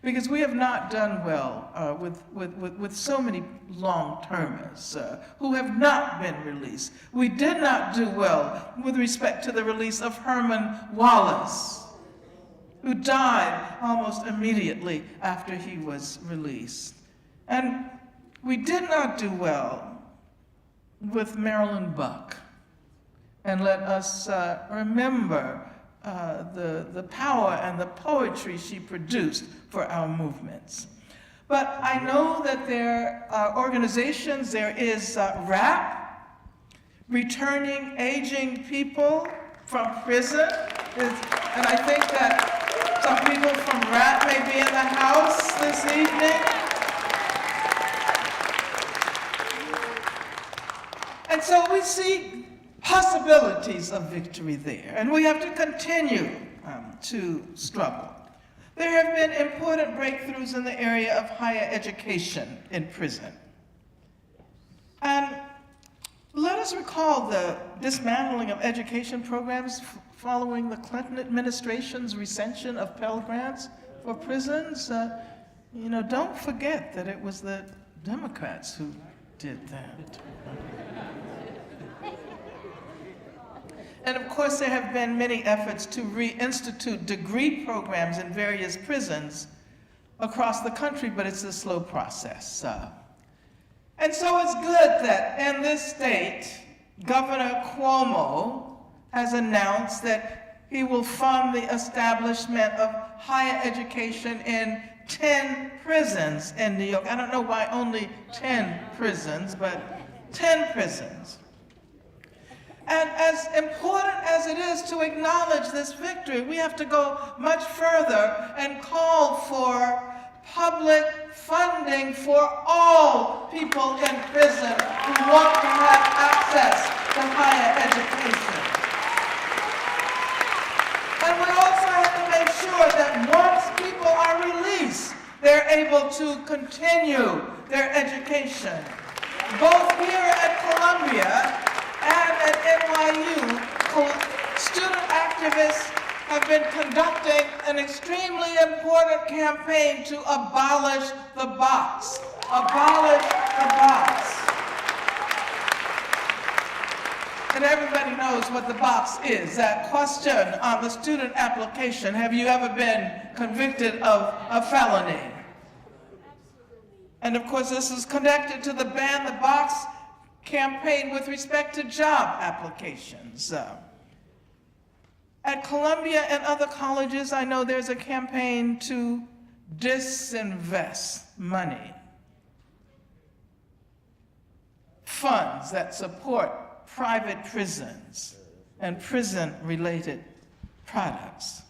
because we have not done well with so many long-termers who have not been released. We did not do well with respect to the release of Herman Wallace, who died almost immediately after he was released. And we did not do well with Marilyn Buck. And let us remember the power and the poetry she produced for our movements. But I know that there are organizations, there is RAP, Returning Aging People from Prison. And I think that some people from RAP may be in the house this evening. And so we see possibilities of victory there, and we have to continue to struggle. There have been important breakthroughs in the area of higher education in prison. And Let us recall the dismantling of education programs following the Clinton administration's recension of Pell Grants for prisons. Don't forget that it was the Democrats who did that. And of course, there have been many efforts to reinstitute degree programs in various prisons across the country, but it's a slow process. And so it's good that in this state, Governor Cuomo has announced that he will fund the establishment of higher education in 10 prisons in New York. I don't know why only 10 prisons, but 10 prisons. And as important as it is to acknowledge this victory, we have to go much further and call for public funding for all people in prison who want to have access to higher education. And we also have to make sure that once people are released, they're able to continue their education. Both here at Columbia and at NYU, student activists have been conducting an extremely important campaign to abolish the box. Abolish the box. And everybody knows what the box is. That question on the student application, have you ever been convicted of a felony? And of course, this is connected to the Ban the Box campaign with respect to job applications. At Columbia and other colleges, I know there's a campaign to disinvest money, funds that support private prisons and prison-related products.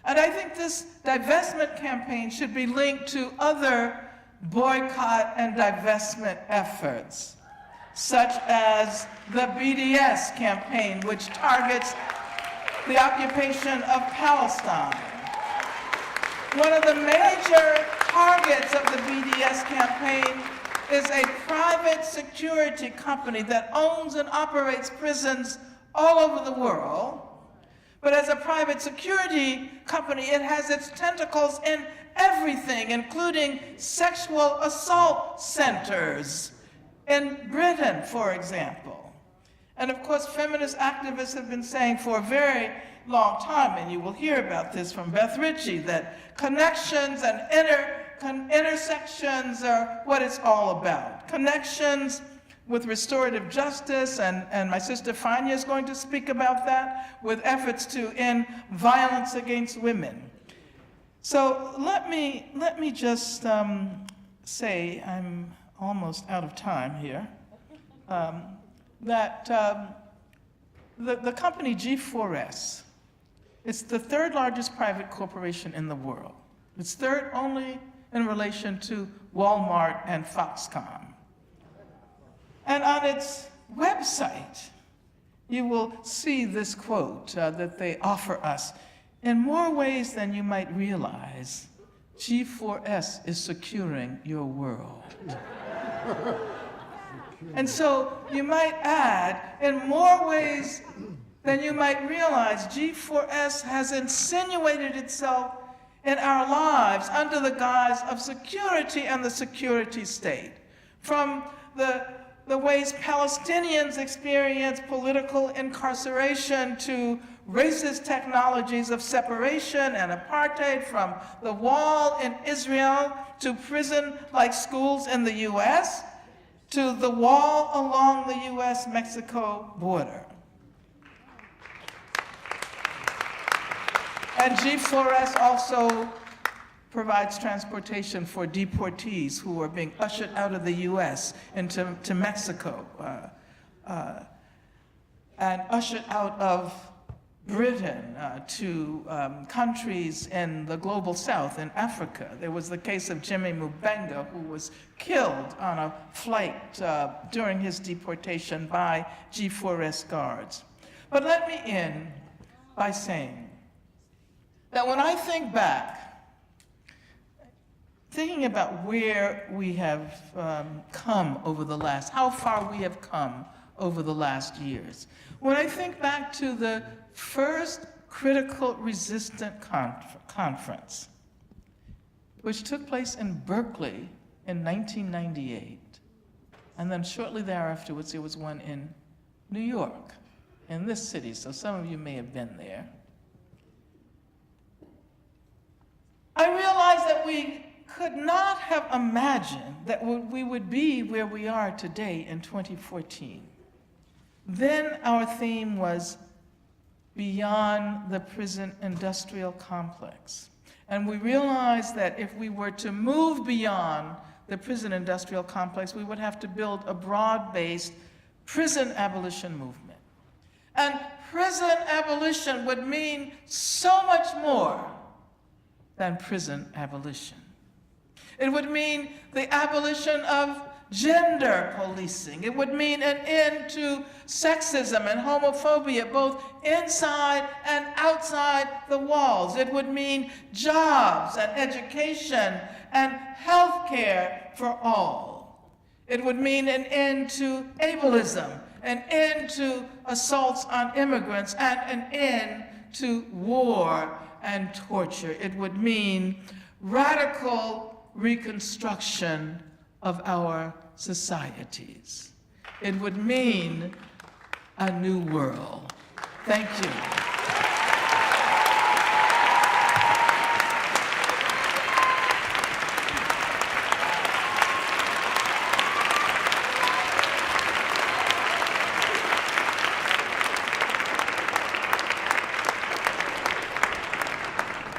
And I think this divestment campaign should be linked to other boycott and divestment efforts, such as the BDS campaign, which targets the occupation of Palestine. One of the major targets of the BDS campaign is a private security company that owns and operates prisons all over the world. But as a private security company, it has its tentacles in everything, including sexual assault centers in Britain, for example. And of course, feminist activists have been saying for a very long time, and you will hear about this from Beth Richie, that connections and intersections are what it's all about. Connections with restorative justice, and my sister Fania is going to speak about that, with efforts to end violence against women. So let me just say, I'm almost out of time here, that the company G4S, it's the third largest private corporation in the world. It's third only in relation to Walmart and Foxconn. And on its website, you will see this quote that they offer us. In more ways than you might realize, G4S is securing your world. And so you might add, in more ways than you might realize, G4S has insinuated itself in our lives under the guise of security and the security state. From the ways Palestinians experience political incarceration to racist technologies of separation and apartheid, from the wall in Israel to prison-like schools in the US, to the wall along the US-Mexico border. And G4S also provides transportation for deportees who are being ushered out of the US into Mexico and ushered out of Britain to countries in the global south, in Africa. There was the case of Jimmy Mubenga, who was killed on a flight during his deportation by G4S guards. But let me end by saying that when I think back, thinking about where we have come over the last, how far we have come over the last years. When I think back to the first critical resistant conference, which took place in Berkeley in 1998, and then shortly thereafter there was one in New York, in this city, so some of you may have been there. I realized that we could not have imagined that we would be where we are today in 2014. Then our theme was beyond the prison industrial complex. And we realized that if we were to move beyond the prison industrial complex, we would have to build a broad-based prison abolition movement. And prison abolition would mean so much more than prison abolition. It would mean the abolition of gender policing. It would mean an end to sexism and homophobia, both inside and outside the walls. It would mean jobs and education and health care for all. It would mean an end to ableism, an end to assaults on immigrants, and an end to war and torture. It would mean radical reconstruction of our societies. It would mean a new world. Thank you.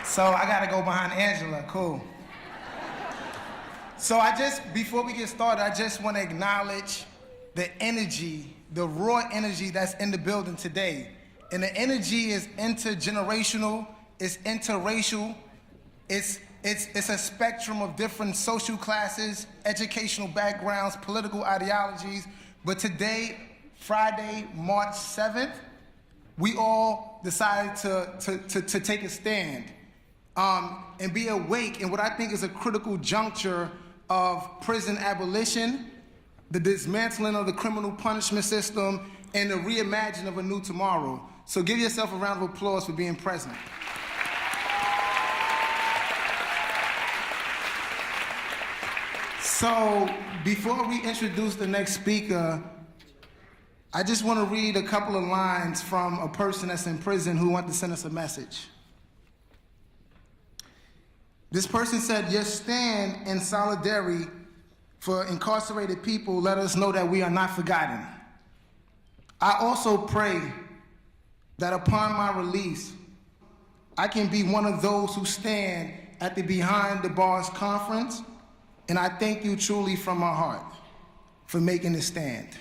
So I gotta go behind Angela, cool. So before we get started, I just wanna acknowledge the energy, the raw energy that's in the building today. And the energy is intergenerational, it's interracial, it's a spectrum of different social classes, educational backgrounds, political ideologies. But today, Friday, March 7th, we all decided to take a stand and be awake in what I think is a critical juncture of prison abolition, the dismantling of the criminal punishment system, and the reimagining of a new tomorrow. So give yourself a round of applause for being present. So before we introduce the next speaker, I just want to read a couple of lines from a person that's in prison who wanted to send us a message. This person said, "Your stand in solidarity for incarcerated people let us know that we are not forgotten. I also pray that upon my release, I can be one of those who stand at the Behind the Bars conference, and I thank you truly from my heart for making this stand."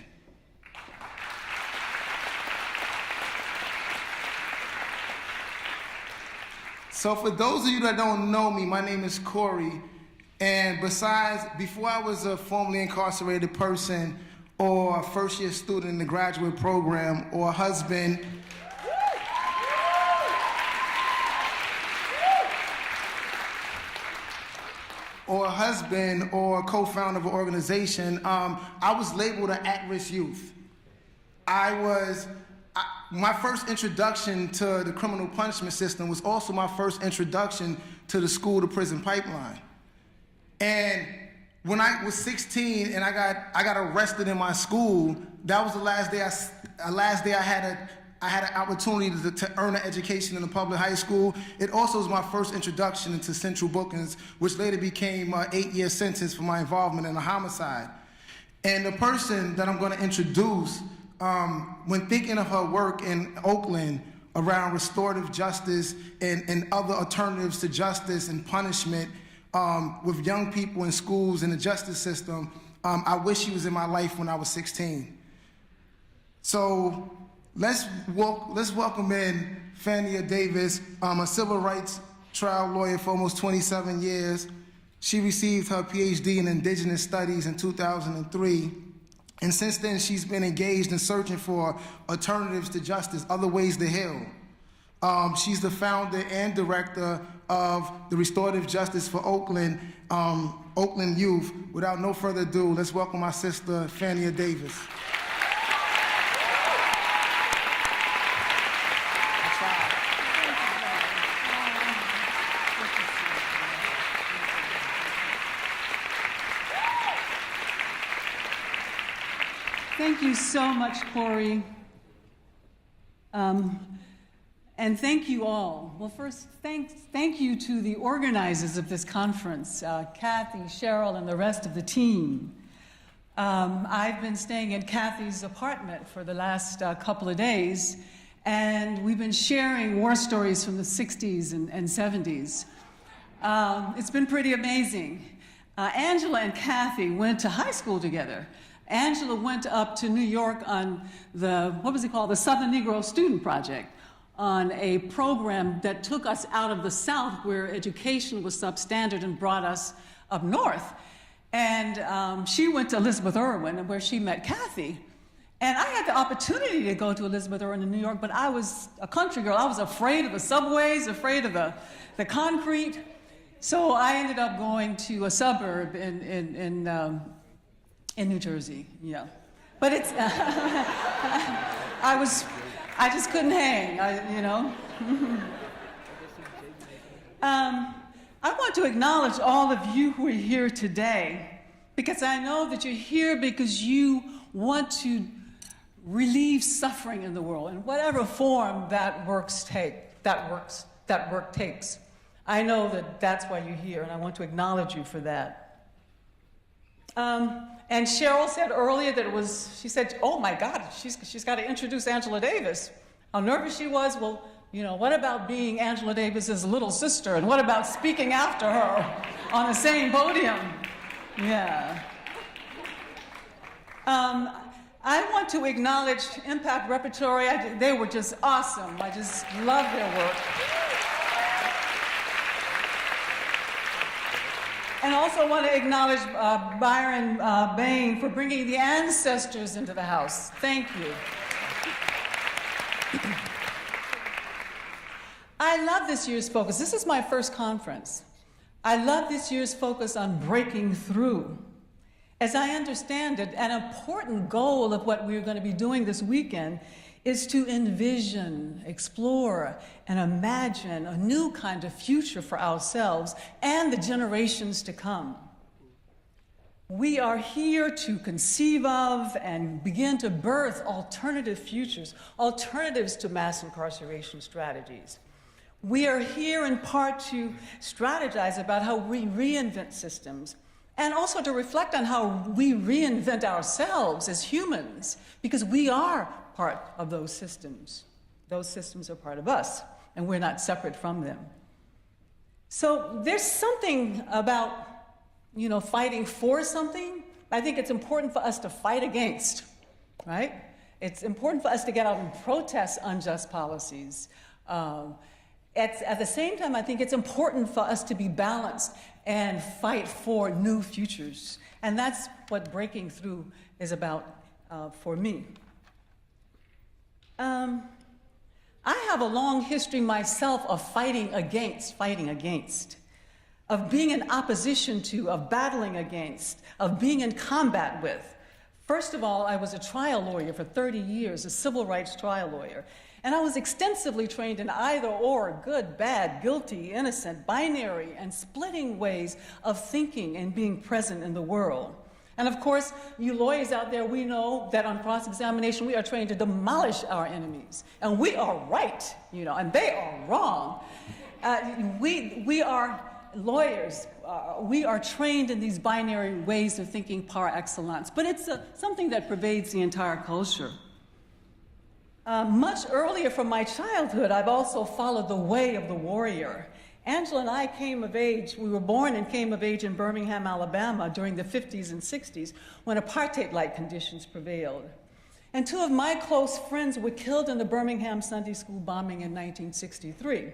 So for those of you that don't know me, my name is Corey, and before I was a formerly incarcerated person or a first-year student in the graduate program or a husband, or co-founder of an organization, I was labeled an at-risk youth. My first introduction to the criminal punishment system was also my first introduction to the school-to-prison pipeline. And when I was 16 and I got arrested in my school, that was the last day I had an opportunity to earn an education in a public high school. It also was my first introduction into central bookings, which later became an 8-year sentence for my involvement in a homicide. And the person that I'm going to introduce, when thinking of her work in Oakland around restorative justice and other alternatives to justice and punishment with young people in schools and the justice system, I wish she was in my life when I was 16. So let's welcome in Fania Davis, a civil rights trial lawyer for almost 27 years. She received her PhD in Indigenous Studies in 2003. And since then, she's been engaged in searching for alternatives to justice, other ways to heal. She's the founder and director of the Restorative Justice for Oakland, Oakland Youth. Without no further ado, let's welcome my sister, Fania Davis. Thank you so much, Corey. And thank you all. Well, first, thank you to the organizers of this conference, Kathy, Cheryl, and the rest of the team. I've been staying in Kathy's apartment for the last couple of days, and we've been sharing war stories from the 60s and 70s. It's been pretty amazing. Angela and Kathy went to high school together. Angela went up to New York on the, what was it called, the Southern Negro Student Project, on a program that took us out of the South where education was substandard and brought us up north. And she went to Elizabeth Irwin, where she met Kathy. And I had the opportunity to go to Elizabeth Irwin in New York, but I was a country girl. I was afraid of the subways, afraid of the concrete. So I ended up going to a suburb in New Jersey, yeah. But it's, I just couldn't hang, you know. I want to acknowledge all of you who are here today, because I know that you're here because you want to relieve suffering in the world in whatever form that work takes. I know that that's why you're here, and I want to acknowledge you for that. And Cheryl said earlier that she said, oh my God, she's got to introduce Angela Davis. How nervous she was. Well, you know, what about being Angela Davis's little sister? And what about speaking after her on the same podium? Yeah. I want to acknowledge Impact Repetory. They were just awesome. I just love their work. And also want to acknowledge Bain for bringing the ancestors into the house. Thank you. I love this year's focus. This is my first conference. I love this year's focus on breaking through. As I understand it, an important goal of what we're going to be doing this weekend is to envision, explore, and imagine a new kind of future for ourselves and the generations to come. We are here to conceive of and begin to birth alternative futures, alternatives to mass incarceration strategies. We are here in part to strategize about how we reinvent systems, and also to reflect on how we reinvent ourselves as humans, because we are part of those systems. Those systems are part of us, and we're not separate from them. So there's something about, you know, fighting for something. I think it's important for us to fight against, right? It's important for us to get out and protest unjust policies. At the same time, I think it's important for us to be balanced and fight for new futures. And that's what breaking through is about for me. I have a long history myself of fighting against, of being in opposition to, of battling against, of being in combat with. First of all, I was a trial lawyer for 30 years, a civil rights trial lawyer. And I was extensively trained in either or, good, bad, guilty, innocent, binary, and splitting ways of thinking and being present in the world. And of course, you lawyers out there, we know that on cross-examination, we are trained to demolish our enemies. And we are right, you know, and they are wrong. We are lawyers. We are trained in these binary ways of thinking par excellence. But it's something that pervades the entire culture. Much earlier from my childhood, I've also followed the way of the warrior. Angela and I came of age, we were born and came of age in Birmingham, Alabama during the 50s and 60s when apartheid-like conditions prevailed. And two of my close friends were killed in the Birmingham Sunday School bombing in 1963.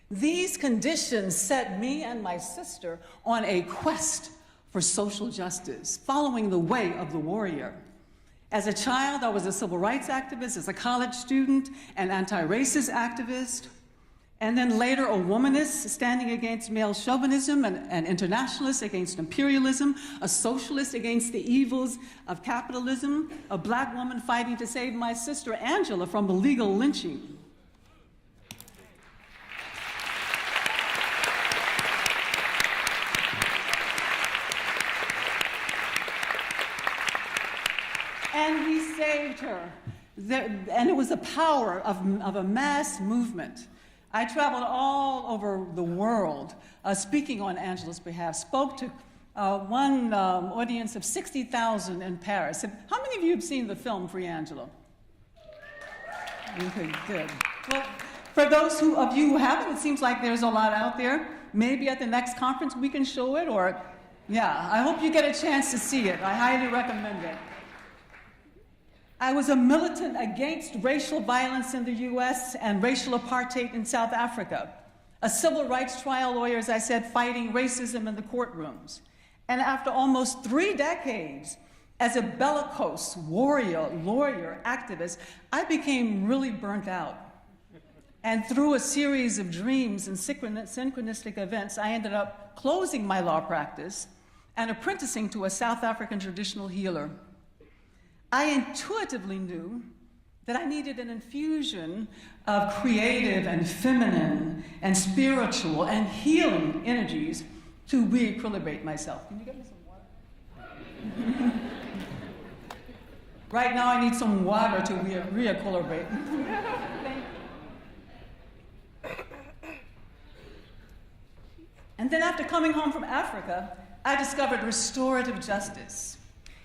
These conditions set me and my sister on a quest for social justice, following the way of the warrior. As a child, I was a civil rights activist, as a college student, an anti-racist activist, and then later a womanist standing against male chauvinism, an internationalist against imperialism, a socialist against the evils of capitalism, a black woman fighting to save my sister Angela from illegal lynching. her. And it was the power of a mass movement. I traveled all over the world speaking on Angela's behalf, spoke to one audience of 60,000 in Paris. How many of you have seen the film Free Angela? Okay, good. Well, for those of you who haven't, it seems like there's a lot out there. Maybe at the next conference we can show it, or, yeah, I hope you get a chance to see it. I highly recommend it. I was a militant against racial violence in the US and racial apartheid in South Africa. A civil rights trial lawyer, as I said, fighting racism in the courtrooms. And after almost 3 decades as a bellicose warrior, lawyer, activist, I became really burnt out. And through a series of dreams and synchronistic events, I ended up closing my law practice and apprenticing to a South African traditional healer. I intuitively knew that I needed an infusion of creative and feminine and spiritual and healing energies to re-equilibrate myself. Can you get me some water? Right now I need some water to re-equilibrate. And then after coming home from Africa, I discovered restorative justice.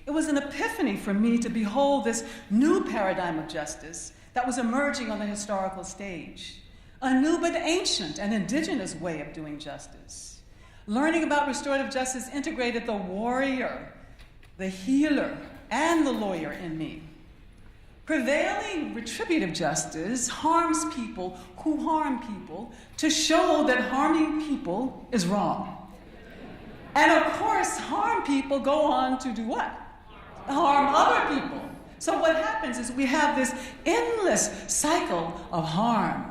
It was an epiphany for me to behold this new paradigm of justice that was emerging on the historical stage. A new but ancient and indigenous way of doing justice. Learning about restorative justice integrated the warrior, the healer, and the lawyer in me. Prevailing retributive justice harms people who harm people to show that harming people is wrong. And of course, harm people go on to do what? Harm other people. So what happens is we have this endless cycle of harm.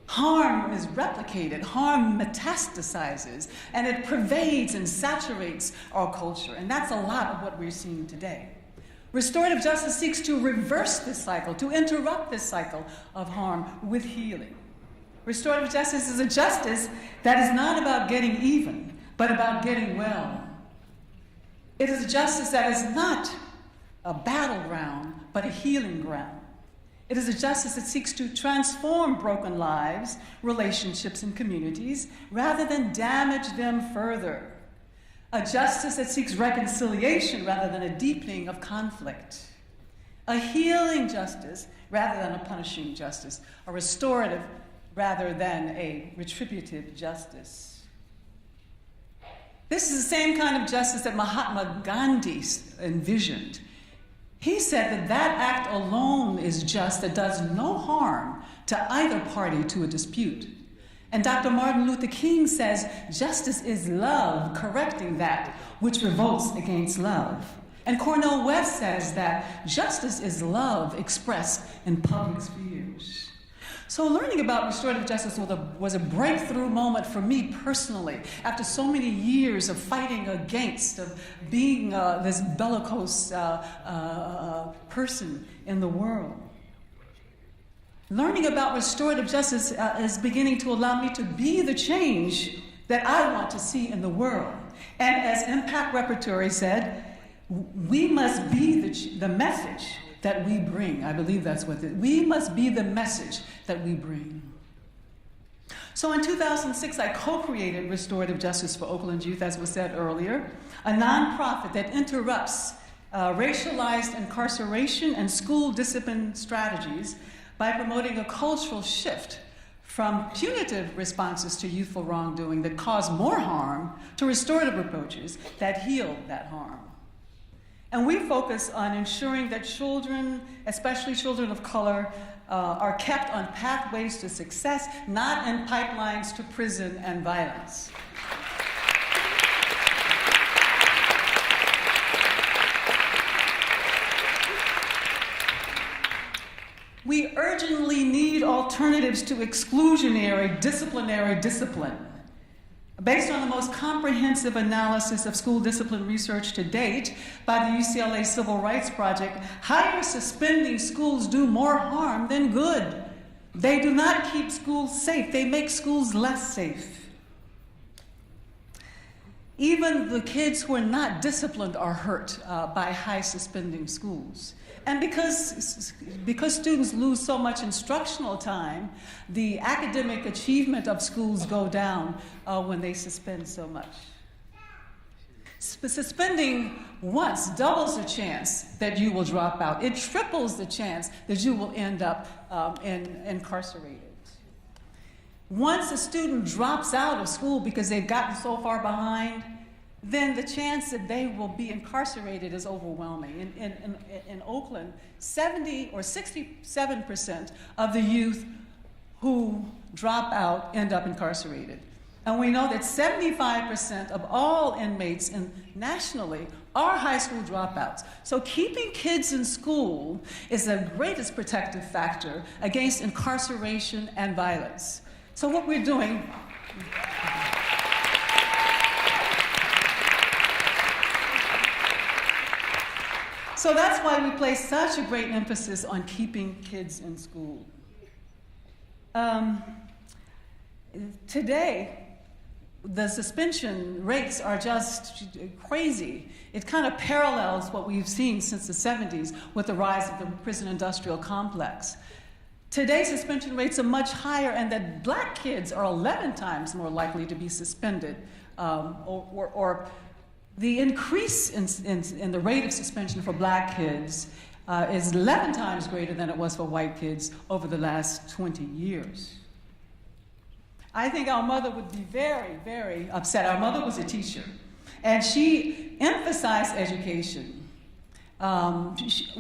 Harm is replicated, harm metastasizes, and it pervades and saturates our culture. And that's a lot of what we're seeing today. Restorative justice seeks to reverse this cycle, to interrupt this cycle of harm with healing. Restorative justice is a justice that is not about getting even, but about getting well. It is a justice that is not a battleground, but a healing ground. It is a justice that seeks to transform broken lives, relationships, and communities, rather than damage them further. A justice that seeks reconciliation rather than a deepening of conflict. A healing justice rather than a punishing justice. A restorative rather than a retributive justice. This is the same kind of justice that Mahatma Gandhi envisioned. He said that that act alone is just, that does no harm to either party to a dispute. And Dr. Martin Luther King says, justice is love correcting that which revolts against love. And Cornel West says that justice is love expressed in public spheres. So learning about restorative justice was a breakthrough moment for me personally, after so many years of fighting against, of being this bellicose person in the world. Learning about restorative justice is beginning to allow me to be the change that I want to see in the world. And as Impact Repetory said, we must be the message that we bring. I believe that's what we must be the message that we bring. So in 2006, I co-created Restorative Justice for Oakland Youth, as was said earlier, a nonprofit that interrupts racialized incarceration and school discipline strategies by promoting a cultural shift from punitive responses to youthful wrongdoing that cause more harm to restorative approaches that heal that harm. And we focus on ensuring that children, especially children of color, are kept on pathways to success, not in pipelines to prison and violence. We urgently need alternatives to exclusionary, disciplinary discipline. Based on the most comprehensive analysis of school discipline research to date by the UCLA Civil Rights Project, higher suspending schools do more harm than good. They do not keep schools safe, they make schools less safe. Even the kids who are not disciplined are hurt by high suspending schools. And because students lose so much instructional time, the academic achievement of schools go down when they suspend so much. Suspending once doubles the chance that you will drop out. It triples the chance that you will end up incarcerated. Once a student drops out of school because they've gotten so far behind, then the chance that they will be incarcerated is overwhelming. In Oakland, 70 or 67% of the youth who drop out end up incarcerated. And we know that 75% of all inmates nationally are high school dropouts. So keeping kids in school is the greatest protective factor against incarceration and violence. So what we're doing, so that's why we place such a great emphasis on keeping kids in school. Today, the suspension rates are just crazy. It kind of parallels what we've seen since the 70s with the rise of the prison industrial complex. Today's suspension rates are much higher, and that black kids are 11 times more likely to be suspended, or the increase in the rate of suspension for black kids is 11 times greater than it was for white kids over the last 20 years. I think our mother would be very, very upset. Our mother was a teacher, and she emphasized education.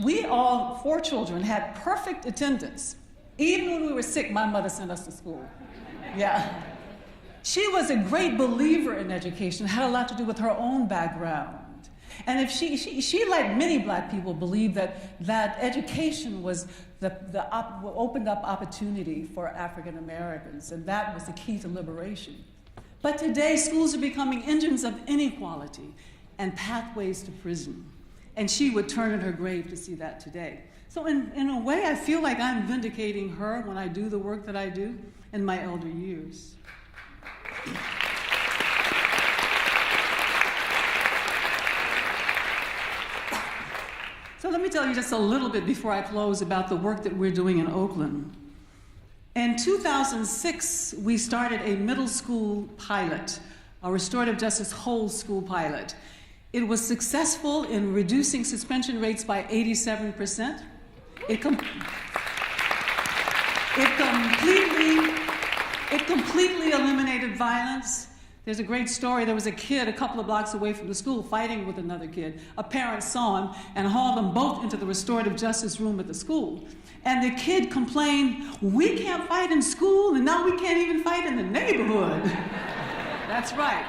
We all, 4 children, had perfect attendance. Even when we were sick, my mother sent us to school. Yeah. She was a great believer in education. It had a lot to do with her own background. And if she like many black people, believed that education was opened up opportunity for African Americans, and that was the key to liberation. But today, schools are becoming engines of inequality and pathways to prison. And she would turn in her grave to see that today. So in a way, I feel like I'm vindicating her when I do the work that I do in my elder years. So let me tell you just a little bit before I close about the work that we're doing in Oakland. In 2006, we started a middle school pilot, a restorative justice whole school pilot. It was successful in reducing suspension rates by 87%. It completely eliminated violence. There's a great story. There was a kid a couple of blocks away from the school fighting with another kid. A parent saw him and hauled them both into the restorative justice room at the school. And the kid complained, "We can't fight in school, and now we can't even fight in the neighborhood." That's right.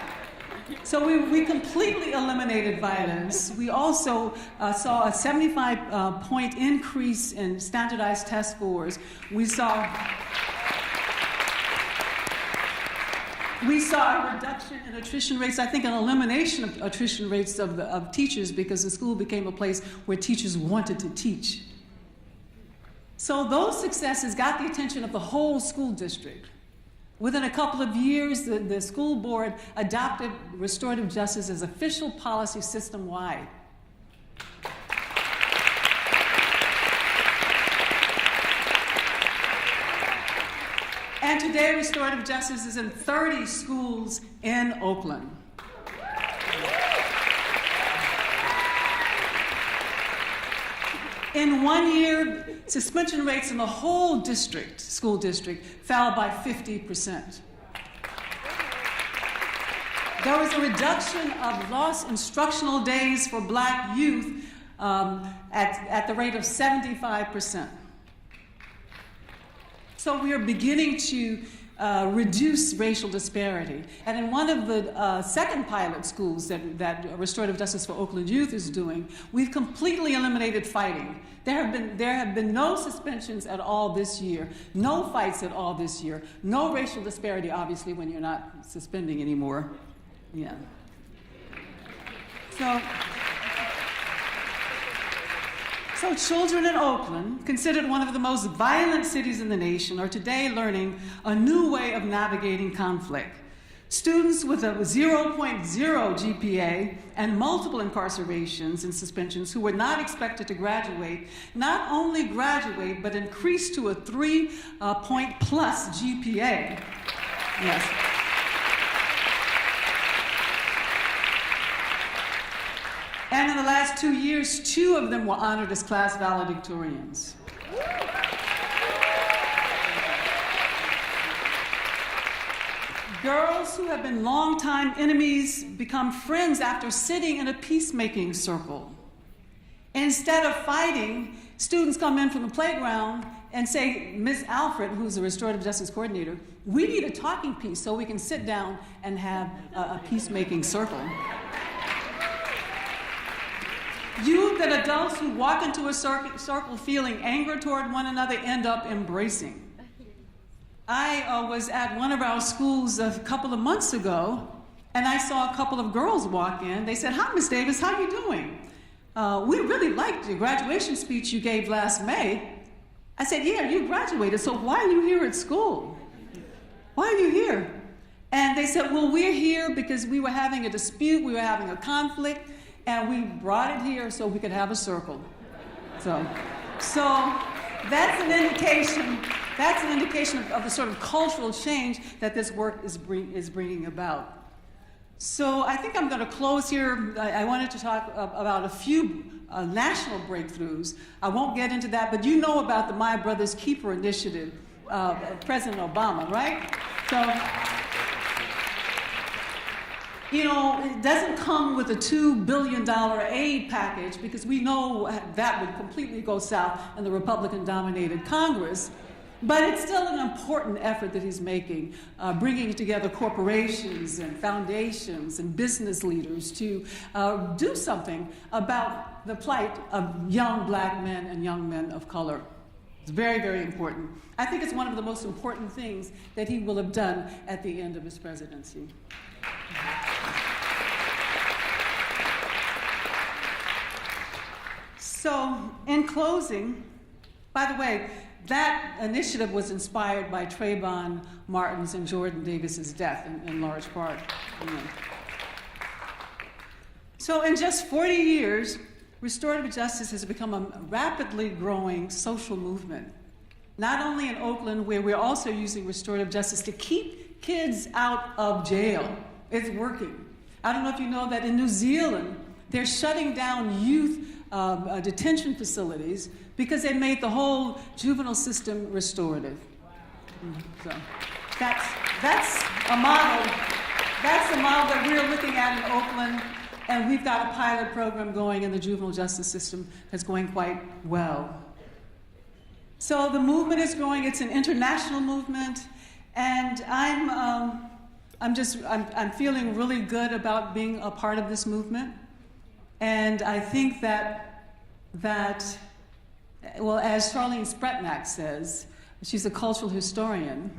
So we completely eliminated violence. We also saw a 75-point increase in standardized test scores. We saw a reduction in attrition rates, I think an elimination of attrition rates of teachers, because the school became a place where teachers wanted to teach. So those successes got the attention of the whole school district. Within a couple of years, the school board adopted restorative justice as official policy system-wide. And today, restorative justice is in 30 schools in Oakland. In 1 year, suspension rates in the whole district, school district, fell by 50%. There was a reduction of lost instructional days for black youth at the rate of 75%. So we are beginning to reduce racial disparity. And in one of the second pilot schools that Restorative Justice for Oakland Youth is doing, we've completely eliminated fighting. There have been no suspensions at all this year, no fights at all this year, no racial disparity, obviously, when you're not suspending anymore. Yeah. So children in Oakland, considered one of the most violent cities in the nation, are today learning a new way of navigating conflict. Students with a 0.0 GPA and multiple incarcerations and suspensions who were not expected to graduate, not only graduate, but increase to a 3-point plus GPA. Yes. And in the last 2 years, 2 of them were honored as class valedictorians. Girls who have been longtime enemies become friends after sitting in a peacemaking circle. Instead of fighting, students come in from the playground and say, Ms. Alfred, who's the restorative justice coordinator, we need a talking piece so we can sit down and have a peacemaking circle. Youth and adults who walk into a circle feeling anger toward one another end up embracing. I was at one of our schools a couple of months ago, and I saw a couple of girls walk in. They said, "Hi, Ms. Davis, how you doing? We really liked your graduation speech you gave last May." I said, "Yeah, you graduated, so why are you here at school? Why are you here?" And they said, "Well, we're here because we were having a dispute, we were having a conflict, and we brought it here so we could have a circle." So that's an indication. That's an indication of the sort of cultural change that this work is bringing about. So I think I'm going to close here. I wanted to talk about a few national breakthroughs. I won't get into that, but you know about the My Brother's Keeper initiative, President Obama, right? So, you know, it doesn't come with a $2 billion aid package because we know that would completely go south in the Republican-dominated Congress. But it's still an important effort that he's making, bringing together corporations and foundations and business leaders to do something about the plight of young black men and young men of color. It's very, very important. I think it's one of the most important things that he will have done at the end of his presidency. So, in closing, by the way, that initiative was inspired by Trayvon Martin's and Jordan Davis's death in large part. So in just 40 years, restorative justice has become a rapidly growing social movement. Not only in Oakland, where we're also using restorative justice to keep kids out of jail. It's working. I don't know if you know that in New Zealand, they're shutting down youth detention facilities because they made the whole juvenile system restorative. So that's a model. That's the model that we're looking at in Oakland, and we've got a pilot program going in the juvenile justice system that's going quite well. So the movement is growing. It's an international movement, and I'm feeling really good about being a part of this movement. And I think that, well, as Charlene Spretnak says, she's a cultural historian,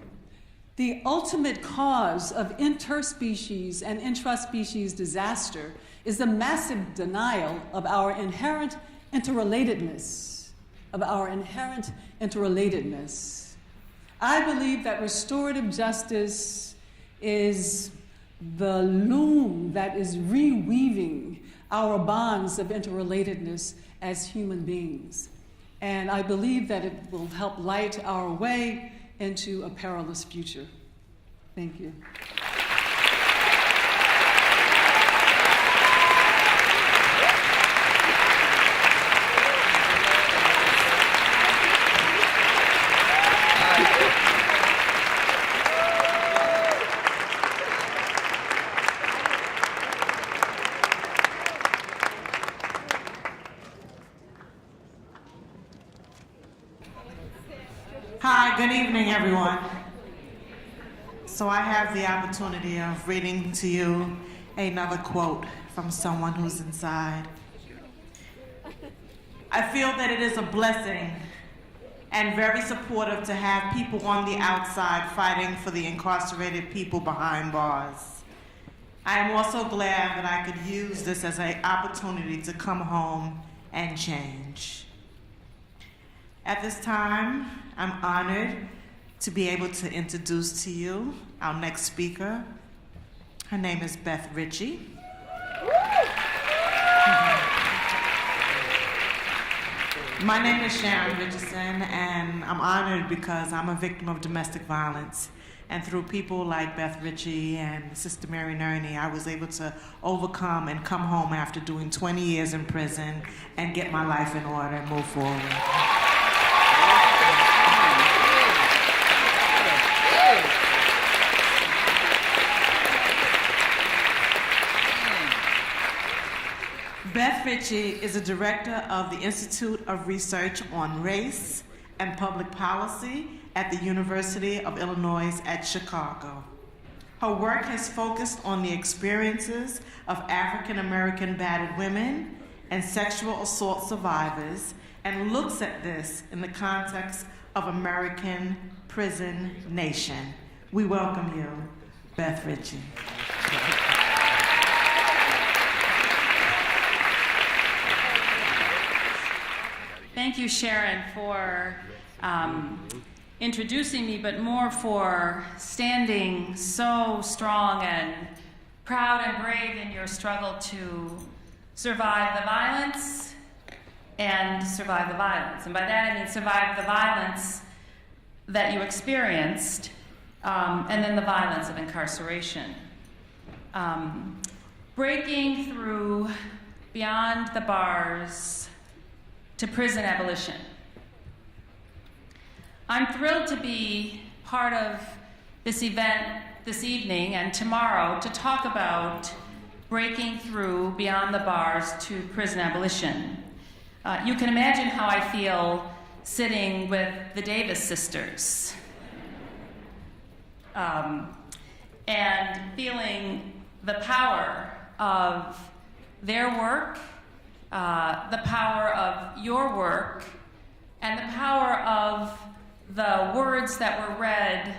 the ultimate cause of interspecies and intraspecies disaster is the massive denial of our inherent interrelatedness, I believe that restorative justice is the loom that is reweaving our bonds of interrelatedness as human beings. And I believe that it will help light our way into a perilous future. Thank you. Hi, good evening, everyone. So I have the opportunity of reading to you another quote from someone who's inside. I feel that it is a blessing and very supportive to have people on the outside fighting for the incarcerated people behind bars. I am also glad that I could use this as an opportunity to come home and change. At this time, I'm honored to be able to introduce to you our next speaker, Her name is Beth Richie. My name is Sharon Richardson, and I'm honored because I'm a victim of domestic violence. And through people like Beth Richie and Sister Mary Nerney, I was able to overcome and come home after doing 20 years in prison and get my life in order and move forward. Beth Richie is a director of the Institute of Research on Race and Public Policy at the University of Illinois at Chicago. Her work has focused on the experiences of African American battered women and sexual assault survivors and looks at this in the context of American prison nation. We welcome you, Beth Richie. Thank you, Sharon, for introducing me, but more for standing so strong and proud and brave in your struggle to survive the violence and survive the violence. And by that I mean survive the violence that you experienced and then the violence of incarceration. Breaking through beyond the bars to prison abolition. I'm thrilled to be part of this event this evening and tomorrow to talk about breaking through beyond the bars to prison abolition. You can imagine how I feel sitting with the Davis sisters and feeling the power of their work, the power of your work, and the power of the words that were read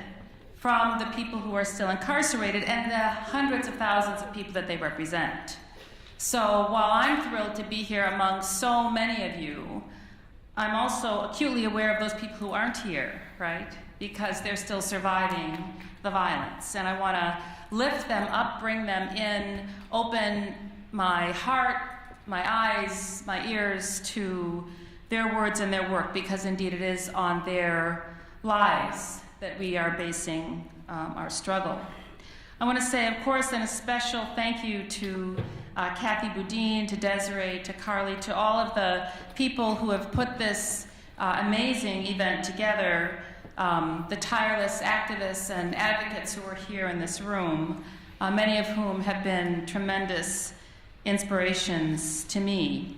from the people who are still incarcerated and the hundreds of thousands of people that they represent. So while I'm thrilled to be here among so many of you, I'm also acutely aware of those people who aren't here, right? Because they're still surviving the violence. And I want to lift them up, bring them in, open my heart, my eyes, my ears to their words and their work, because indeed it is on their lives that we are basing our struggle. I want to say, of course, and a special thank you to Kathy Boudin, to Desiree, to Carly, to all of the people who have put this amazing event together, the tireless activists and advocates who are here in this room, many of whom have been tremendous inspirations to me.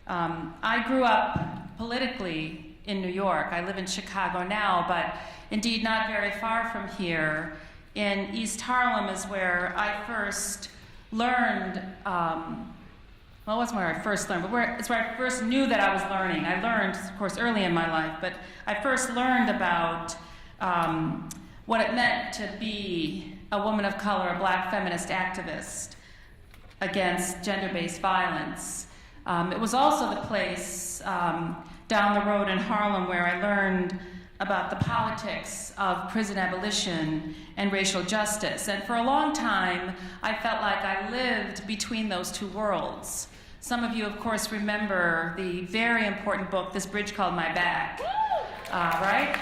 I grew up politically in New York. I live in Chicago now, but indeed not very far from here. In East Harlem is where I first learned, well, it wasn't where I first learned, but it's where I first knew that I was learning. I learned, of course, early in my life, but I first learned about what it meant to be a woman of color, a black feminist activist against gender-based violence. It was also the place down the road in Harlem where I learned about the politics of prison abolition and racial justice. And for a long time, I felt like I lived between those two worlds. Some of you, of course, remember the very important book, This Bridge Called My Back, right?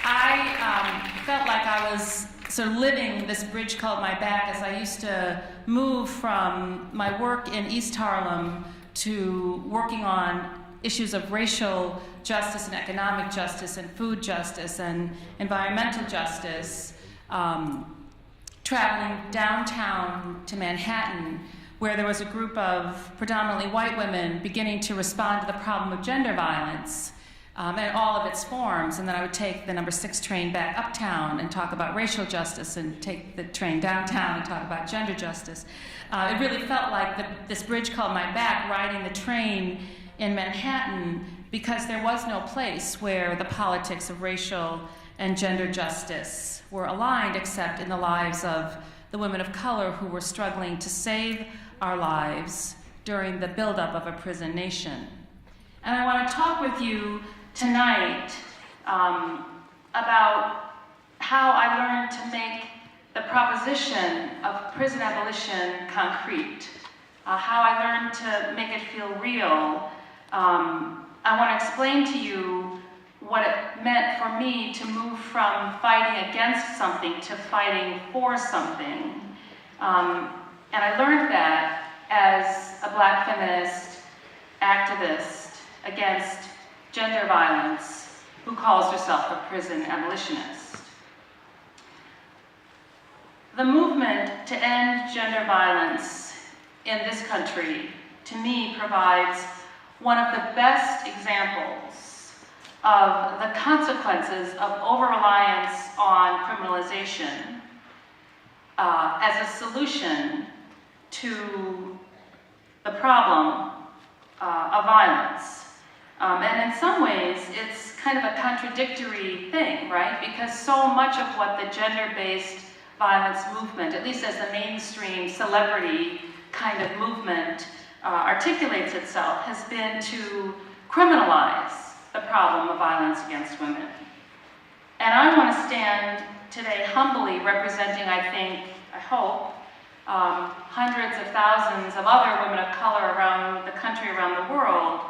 I felt like I was sort of living this bridge called my back as I used to move from my work in East Harlem to working on issues of racial justice and economic justice and food justice and environmental justice, traveling downtown to Manhattan, where there was a group of predominantly white women beginning to respond to the problem of gender violence and all of its forms. And then I would take the number 6 train back uptown and talk about racial justice, and take the train downtown and talk about gender justice. It really felt like this bridge called my back, riding the train in Manhattan, because there was no place where the politics of racial and gender justice were aligned except in the lives of the women of color who were struggling to save our lives during the buildup of a prison nation. And I want to talk with you tonight about how I learned to make the proposition of prison abolition concrete, how I learned to make it feel real. I want to explain to you what it meant for me to move from fighting against something to fighting for something. And I learned that as a Black feminist activist against gender violence who calls herself a prison abolitionist. The movement to end gender violence in this country, to me, provides one of the best examples of the consequences of over-reliance on criminalization as a solution to the problem of violence. And in some ways, it's kind of a contradictory thing, right? Because so much of what the gender-based violence movement, at least as the mainstream celebrity kind of movement articulates itself, has been to criminalize the problem of violence against women. And I want to stand today humbly representing, I hope, hundreds of thousands of other women of color around the country, around the world,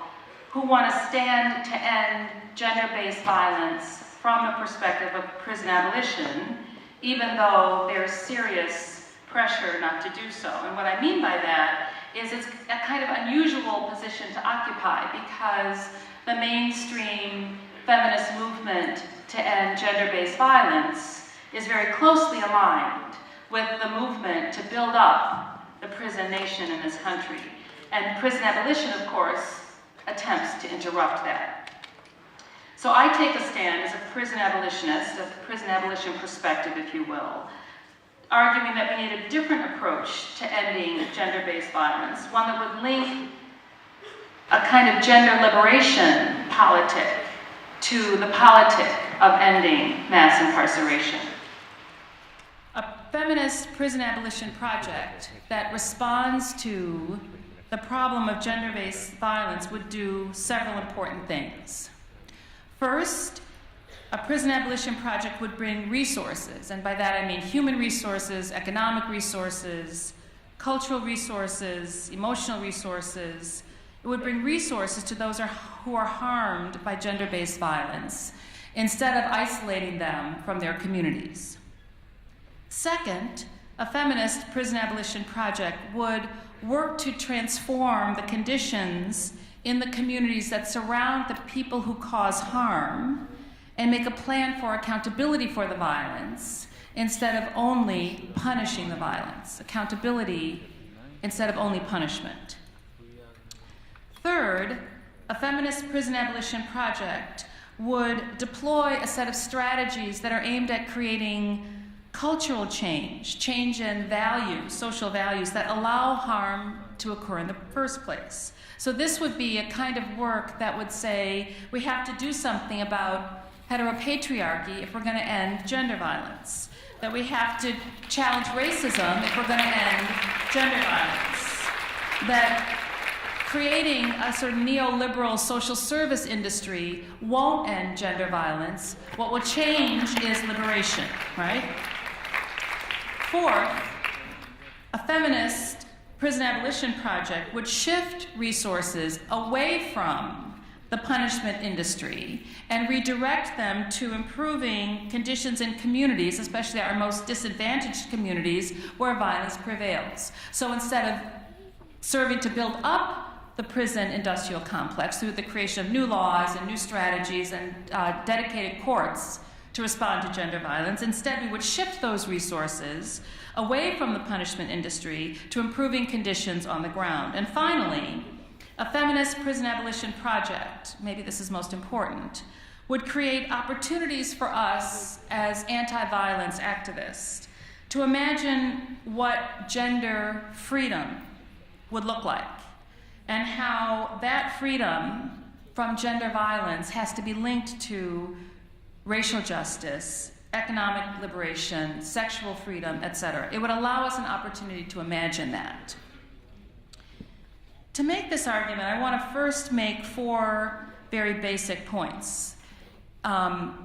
who want to stand to end gender-based violence from the perspective of prison abolition, even though there's serious pressure not to do so. And what I mean by that is it's a kind of unusual position to occupy, because the mainstream feminist movement to end gender-based violence is very closely aligned with the movement to build up the prison nation in this country. And prison abolition, of course, attempts to interrupt that. So I take a stand as a prison abolitionist, a prison abolition perspective, if you will, arguing that we need a different approach to ending gender-based violence, one that would link a kind of gender liberation politic to the politic of ending mass incarceration. A feminist prison abolition project that responds to the problem of gender-based violence would do several important things. First, a prison abolition project would bring resources, and by that I mean human resources, economic resources, cultural resources, emotional resources. It would bring resources to those who are harmed by gender-based violence, instead of isolating them from their communities. Second, a feminist prison abolition project would work to transform the conditions in the communities that surround the people who cause harm, and make a plan for accountability for the violence instead of only punishing the violence. Accountability instead of only punishment. Third, a feminist prison abolition project would deploy a set of strategies that are aimed at creating cultural change in values, social values that allow harm to occur in the first place. So this would be a kind of work that would say, we have to do something about heteropatriarchy if we're going to end gender violence. That we have to challenge racism if we're going to end gender violence. That creating a sort of neoliberal social service industry won't end gender violence. What will change is liberation, right? Fourth, a feminist prison abolition project would shift resources away from the punishment industry and redirect them to improving conditions in communities, especially our most disadvantaged communities where violence prevails. So instead of serving to build up the prison industrial complex through the creation of new laws and new strategies and dedicated courts to respond to gender violence, instead we would shift those resources away from the punishment industry to improving conditions on the ground. And finally, a feminist prison abolition project, maybe this is most important, would create opportunities for us as anti-violence activists to imagine what gender freedom would look like and how that freedom from gender violence has to be linked to racial justice, economic liberation, sexual freedom, etc. It would allow us an opportunity to imagine that. To make this argument, I want to first make 4 very basic points. And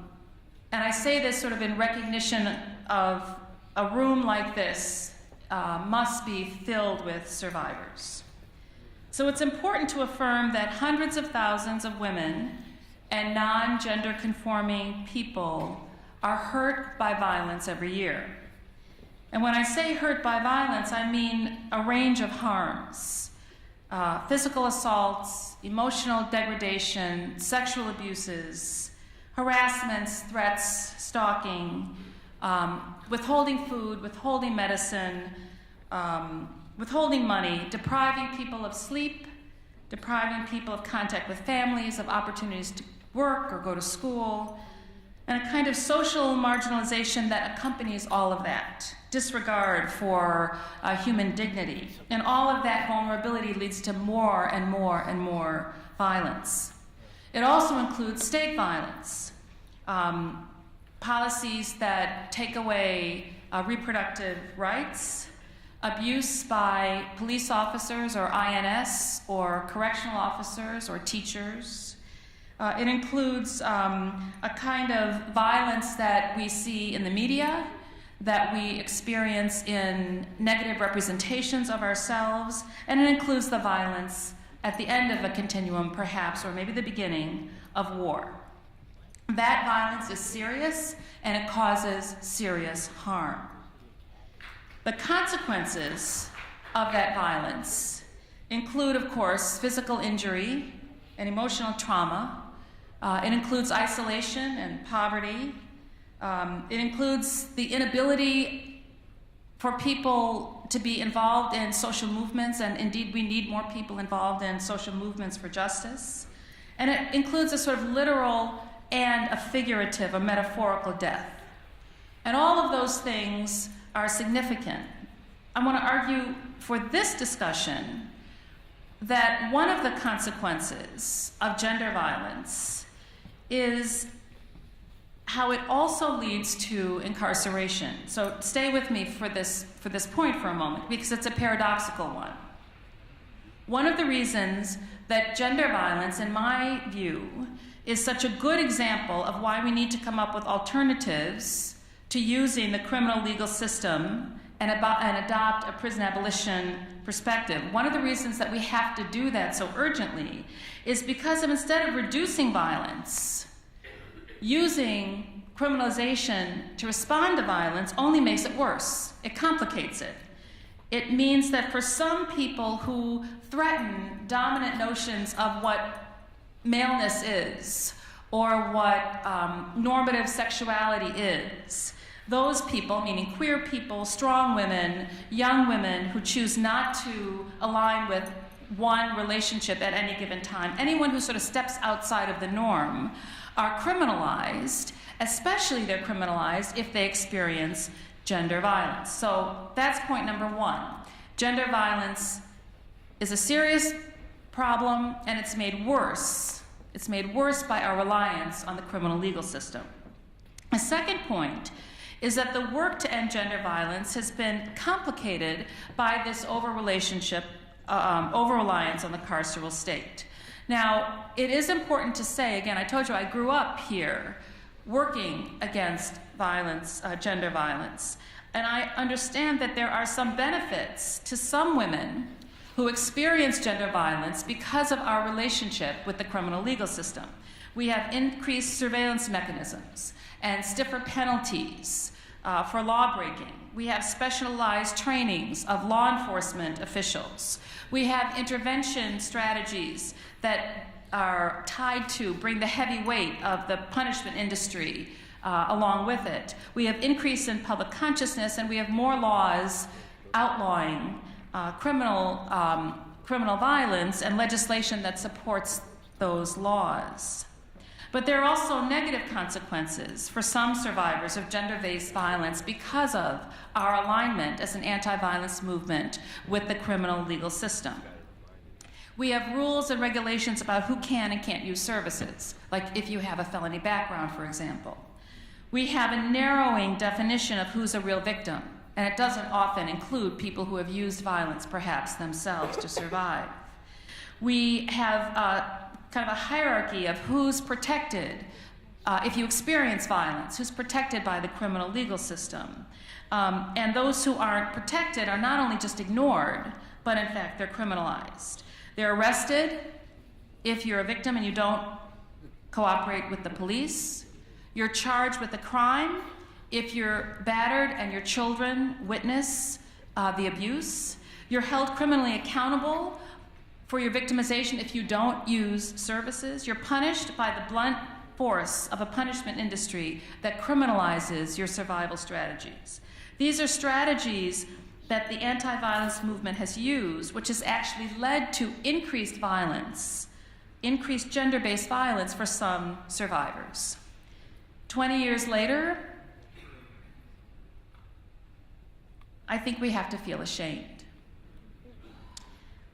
I say this sort of in recognition of a room like this must be filled with survivors. So it's important to affirm that hundreds of thousands of women and non-gender conforming people are hurt by violence every year. And when I say hurt by violence, I mean a range of harms. Physical assaults, emotional degradation, sexual abuses, harassments, threats, stalking, withholding food, withholding medicine, withholding money, depriving people of sleep, depriving people of contact with families, of opportunities to work or go to school, and a kind of social marginalization that accompanies all of that. Disregard for human dignity. And all of that vulnerability leads to more and more and more violence. It also includes state violence. Policies that take away reproductive rights, abuse by police officers or INS or correctional officers or teachers. It includes a kind of violence that we see in the media, that we experience in negative representations of ourselves, and it includes the violence at the end of a continuum, perhaps, or maybe the beginning of war. That violence is serious, and it causes serious harm. The consequences of that violence include, of course, physical injury and emotional trauma. It includes isolation and poverty. It includes the inability for people to be involved in social movements, and indeed we need more people involved in social movements for justice. And it includes a sort of literal and a figurative, a metaphorical death. And all of those things are significant. I want to argue for this discussion that one of the consequences of gender violence is how it also leads to incarceration. So stay with me for this point for a moment, because it's a paradoxical one. One of the reasons that gender violence, in my view, is such a good example of why we need to come up with alternatives to using the criminal legal system and adopt a prison abolition perspective. One of the reasons that we have to do that so urgently is because instead of reducing violence, using criminalization to respond to violence only makes it worse. It complicates it. It means that for some people who threaten dominant notions of what maleness is or what normative sexuality is, those people, meaning queer people, strong women, young women who choose not to align with one relationship at any given time, anyone who sort of steps outside of the norm, are criminalized, especially they're criminalized if they experience gender violence. So that's point number one. Gender violence is a serious problem, and it's made worse. It's made worse by our reliance on the criminal legal system. A second point is that the work to end gender violence has been complicated by this over-reliance on the carceral state. Now, it is important to say, again, I told you I grew up here working against violence, gender violence, and I understand that there are some benefits to some women who experience gender violence because of our relationship with the criminal legal system. We have increased surveillance mechanisms and stiffer penalties for law breaking. We have specialized trainings of law enforcement officials. We have intervention strategies that are tied to bring the heavy weight of the punishment industry along with it. We have increase in public consciousness, and we have more laws outlawing criminal violence and legislation that supports those laws. But there are also negative consequences for some survivors of gender-based violence because of our alignment as an anti-violence movement with the criminal legal system. We have rules and regulations about who can and can't use services, like if you have a felony background, for example. We have a narrowing definition of who's a real victim, and it doesn't often include people who have used violence, perhaps themselves, to survive. We have kind of a hierarchy of who's protected if you experience violence, who's protected by the criminal legal system. And those who aren't protected are not only just ignored, but in fact, they're criminalized. They're arrested if you're a victim and you don't cooperate with the police. You're charged with a crime if you're battered and your children witness the abuse. You're held criminally accountable for your victimization if you don't use services. You're punished by the blunt force of a punishment industry that criminalizes your survival strategies. These are strategies that the anti-violence movement has used, which has actually led to increased violence, increased gender-based violence for some survivors. 20 years later, I think we have to feel ashamed.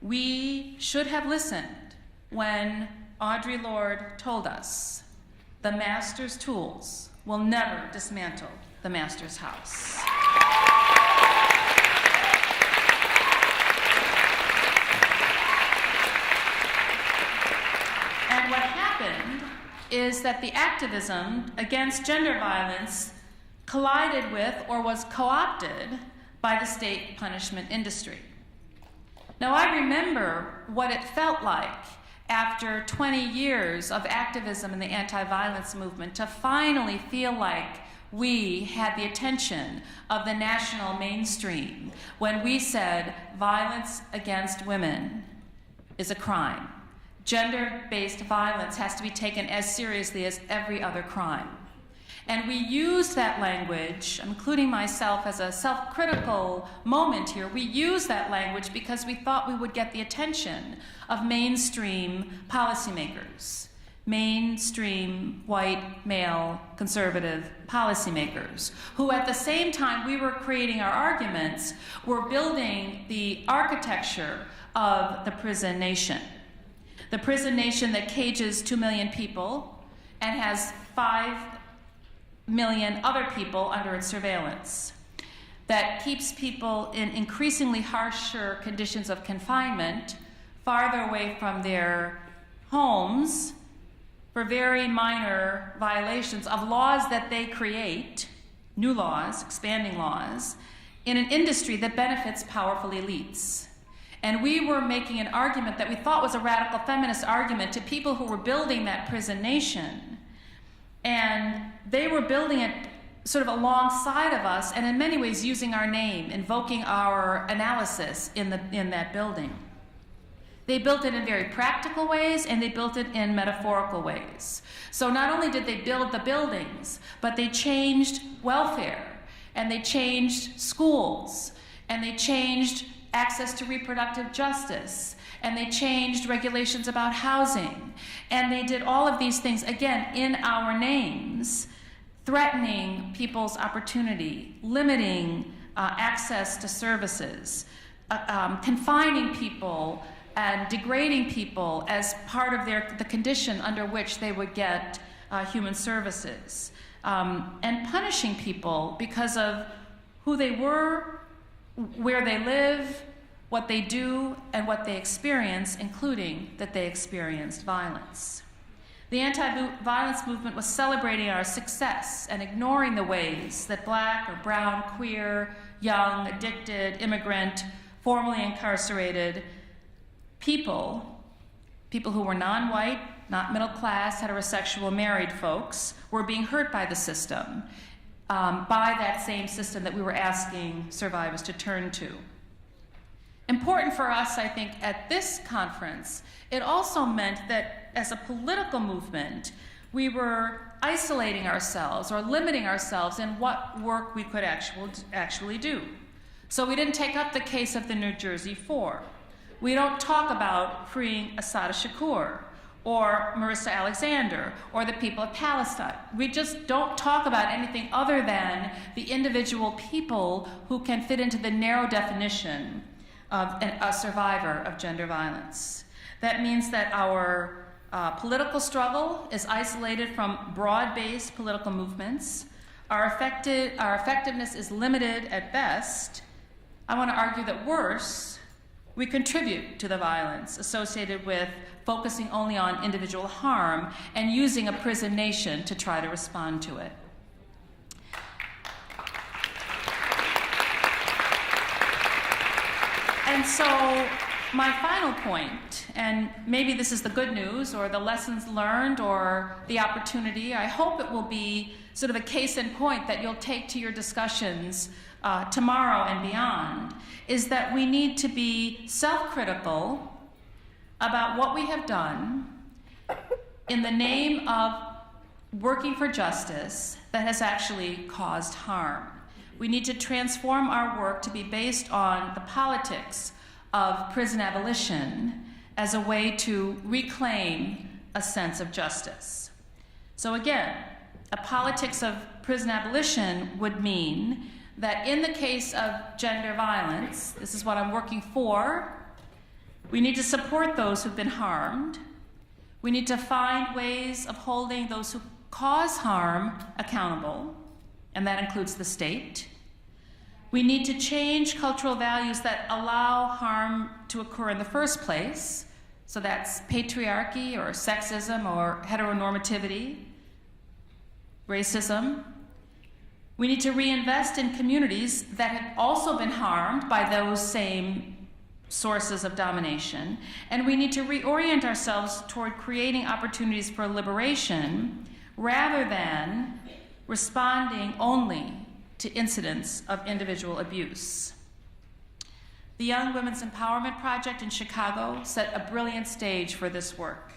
We should have listened when Audre Lorde told us, the master's tools will never dismantle the master's house. And what happened is that the activism against gender violence collided with or was co-opted by the state punishment industry. Now, I remember what it felt like after 20 years of activism in the anti-violence movement to finally feel like we had the attention of the national mainstream when we said violence against women is a crime. Gender-based violence has to be taken as seriously as every other crime. And we used that language, including myself as a self-critical moment here, we used that language because we thought we would get the attention of mainstream policymakers, mainstream white, male, conservative policymakers, who at the same time we were creating our arguments, were building the architecture of the prison nation. The prison nation that cages 2 million people and has 5 million other people under its surveillance, that keeps people in increasingly harsher conditions of confinement, farther away from their homes, for very minor violations of laws that they create, new laws, expanding laws, in an industry that benefits powerful elites. And we were making an argument that we thought was a radical feminist argument to people who were building that prison nation. And they were building it sort of alongside of us, and in many ways using our name, invoking our analysis in that building. They built it in very practical ways, and they built it in metaphorical ways. So not only did they build the buildings, but they changed welfare, and they changed schools, and they changed access to reproductive justice, and they changed regulations about housing, and they did all of these things, again, in our names, threatening people's opportunity, limiting access to services, confining people and degrading people as part of the condition under which they would get human services, and punishing people because of who they were, where they live, what they do, and what they experience, including that they experienced violence. The anti-violence movement was celebrating our success and ignoring the ways that Black or brown, queer, young, addicted, immigrant, formerly incarcerated people who were non-white, not middle class, heterosexual, married folks, were being hurt by the system, by that same system that we were asking survivors to turn to. Important for us, I think, at this conference, it also meant that as a political movement, we were isolating ourselves or limiting ourselves in what work we could actually do. So we didn't take up the case of the New Jersey Four. We don't talk about freeing Assata Shakur or Marissa Alexander or the people of Palestine. We just don't talk about anything other than the individual people who can fit into the narrow definition of a survivor of gender violence. That means that our political struggle is isolated from broad-based political movements. Our effectiveness is limited at best. I want to argue that worse, We contribute to the violence associated with focusing only on individual harm and using a prison nation to try to respond to it. And so my final point, and maybe this is the good news or the lessons learned or the opportunity, I hope it will be sort of a case in point that you'll take to your discussions tomorrow and beyond, is that we need to be self-critical about what we have done in the name of working for justice that has actually caused harm. We need to transform our work to be based on the politics of prison abolition as a way to reclaim a sense of justice. So again, a politics of prison abolition would mean that in the case of gender violence, this is what I'm working for, we need to support those who've been harmed. We need to find ways of holding those who cause harm accountable, and that includes the state. We need to change cultural values that allow harm to occur in the first place. So that's patriarchy or sexism or heteronormativity, racism. We need to reinvest in communities that have also been harmed by those same sources of domination. And we need to reorient ourselves toward creating opportunities for liberation rather than responding only to incidents of individual abuse. The Young Women's Empowerment Project in Chicago set a brilliant stage for this work.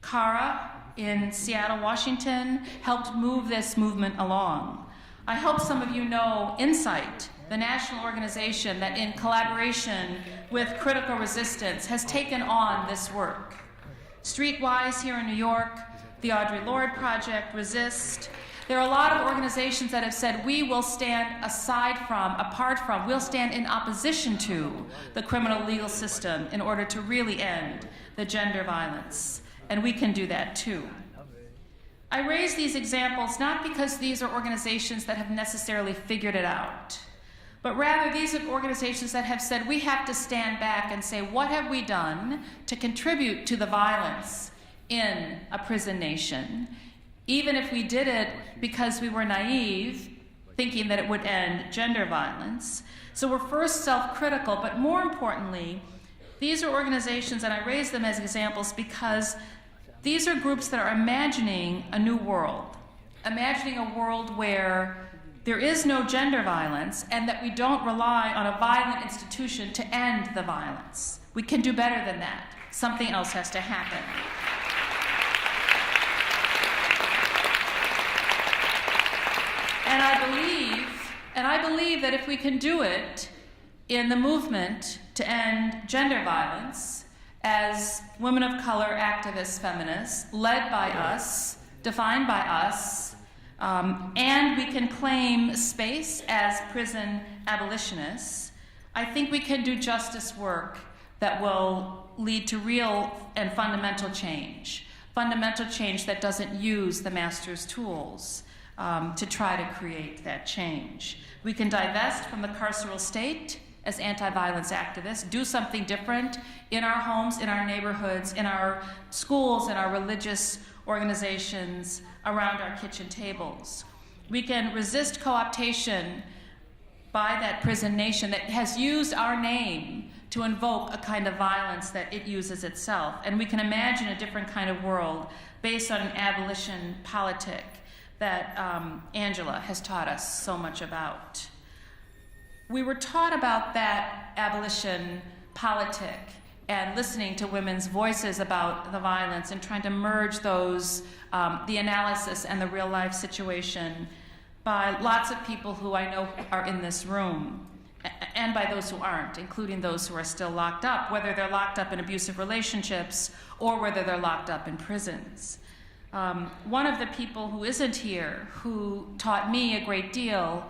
Cara in Seattle, Washington helped move this movement along. I hope some of you know Insight, the national organization that in collaboration with Critical Resistance has taken on this work. Streetwise here in New York, the Audre Lorde Project, Resist. There are a lot of organizations that have said we will stand apart from, we'll stand in opposition to the criminal legal system in order to really end the gender violence. And we can do that too. I raise these examples not because these are organizations that have necessarily figured it out, but rather these are organizations that have said we have to stand back and say, what have we done to contribute to the violence in a prison nation? Even if we did it because we were naive, thinking that it would end gender violence. So we're first self-critical, but more importantly, these are organizations, and I raise them as examples because these are groups that are imagining a new world, imagining a world where there is no gender violence and that we don't rely on a violent institution to end the violence. We can do better than that. Something else has to happen. And I believe that if we can do it in the movement to end gender violence, as women of color activists, feminists, led by us, defined by us, and we can claim space as prison abolitionists, I think we can do justice work that will lead to real and fundamental change that doesn't use the master's tools to try to create that change. We can divest from the carceral state as anti-violence activists, do something different in our homes, in our neighborhoods, in our schools, in our religious organizations, around our kitchen tables. We can resist co-optation by that prison nation that has used our name to invoke a kind of violence that it uses itself. And we can imagine a different kind of world based on an abolition politic that Angela has taught us so much about. We were taught about that abolition politic and listening to women's voices about the violence and trying to merge those, the analysis and the real life situation by lots of people who I know are in this room, and by those who aren't, including those who are still locked up, whether they're locked up in abusive relationships or whether they're locked up in prisons. One of the people who isn't here, who taught me a great deal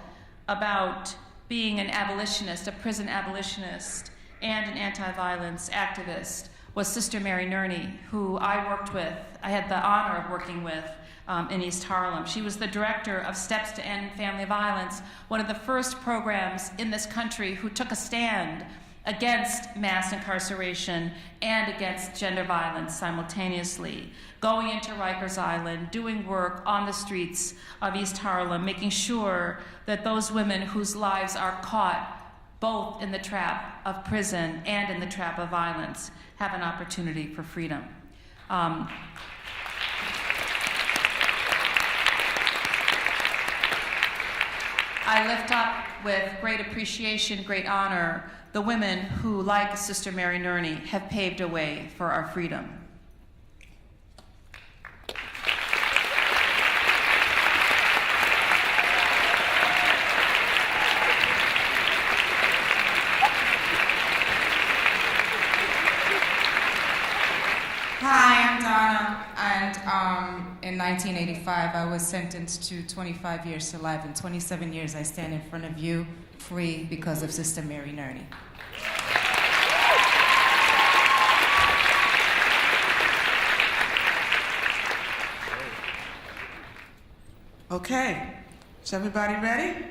about being an abolitionist, a prison abolitionist, and an anti-violence activist, was Sister Mary Nerney, who I had the honor of working with in East Harlem. She was the director of Steps to End Family Violence, one of the first programs in this country who took a stand against mass incarceration and against gender violence simultaneously, going into Rikers Island, doing work on the streets of East Harlem, making sure that those women whose lives are caught both in the trap of prison and in the trap of violence have an opportunity for freedom. I lift up with great appreciation, great honor, the women who, like Sister Mary Nerney, have paved a way for our freedom. Hi, I'm Donna, and in 1985 I was sentenced to 25 years to life. In 27 years I stand in front of you free because of Sister Mary Nerney. Okay, is everybody ready?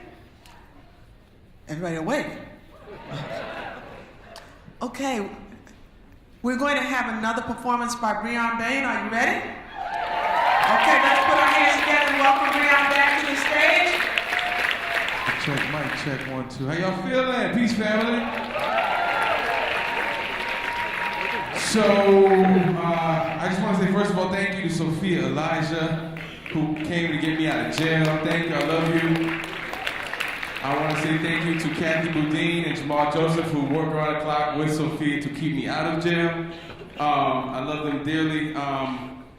Everybody awake? Okay, we're going to have another performance by Bryonn Bain. Are you ready? Okay, let's put our hands together and welcome Bryonn back to the stage. Check, mic check, 1, 2. How y'all feeling? Peace, family. So, I just want to say, first of all, thank you to Sophia Elijah, who came to get me out of jail. Thank you, I love you. I want to say thank you to Kathy Boudin and Jamal Joseph, who work around the clock with Sophia to keep me out of jail. I love them dearly.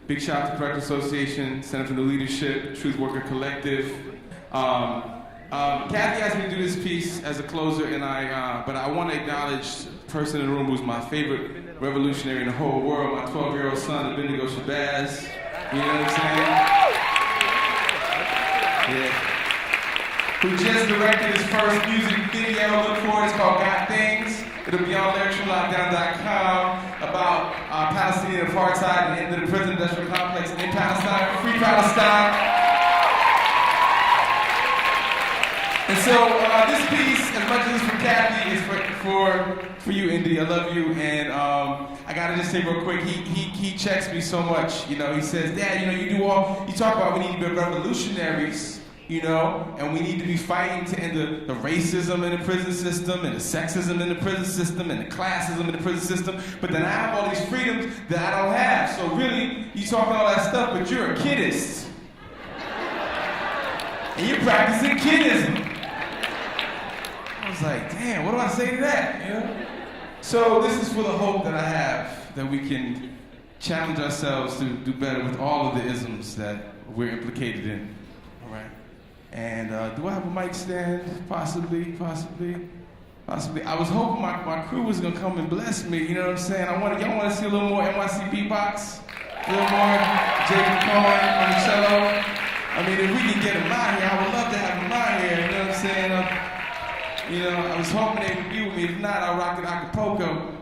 Big shout out to Corrections Association, Center for New Leadership, Truth Worker Collective. Kathy asked me to do this piece as a closer, and but I want to acknowledge the person in the room who's my favorite revolutionary in the whole world, my 12-year-old son, Abednego Shabazz. You know what I'm saying? Yeah. Who just directed his first music video. Look for it. It's called Got Things. It'll be on lyricsfromlockdown.com about Palestinian apartheid and the end of the prison industrial complex in Palestine. Free Palestine. And so this piece, as much as it's for Kathy, is for you, Indy. I love you. And I gotta just say real quick, he checks me so much. You know, he says, Dad, you know, you talk about we need to be revolutionaries. You know, and we need to be fighting to end the racism in the prison system, and the sexism in the prison system, and the classism in the prison system. But then I have all these freedoms that I don't have. So really, you talking all that stuff, but you're a kidist. And you're practicing kidism. I was like, damn, what do I say to that? You know? So this is for the hope that I have, that we can challenge ourselves to do better with all of the isms that we're implicated in. All right. And do I have a mic stand? Possibly. I was hoping my crew was gonna come and bless me, you know what I'm saying? Y'all wanna see a little more NYC beatbox? A little more Jacob Cohen on the cello? I mean, if we can get him out here, I would love to have him out here, you know what I'm saying? You know, I was hoping they would be with me. If not, I'll rock it Acapulco.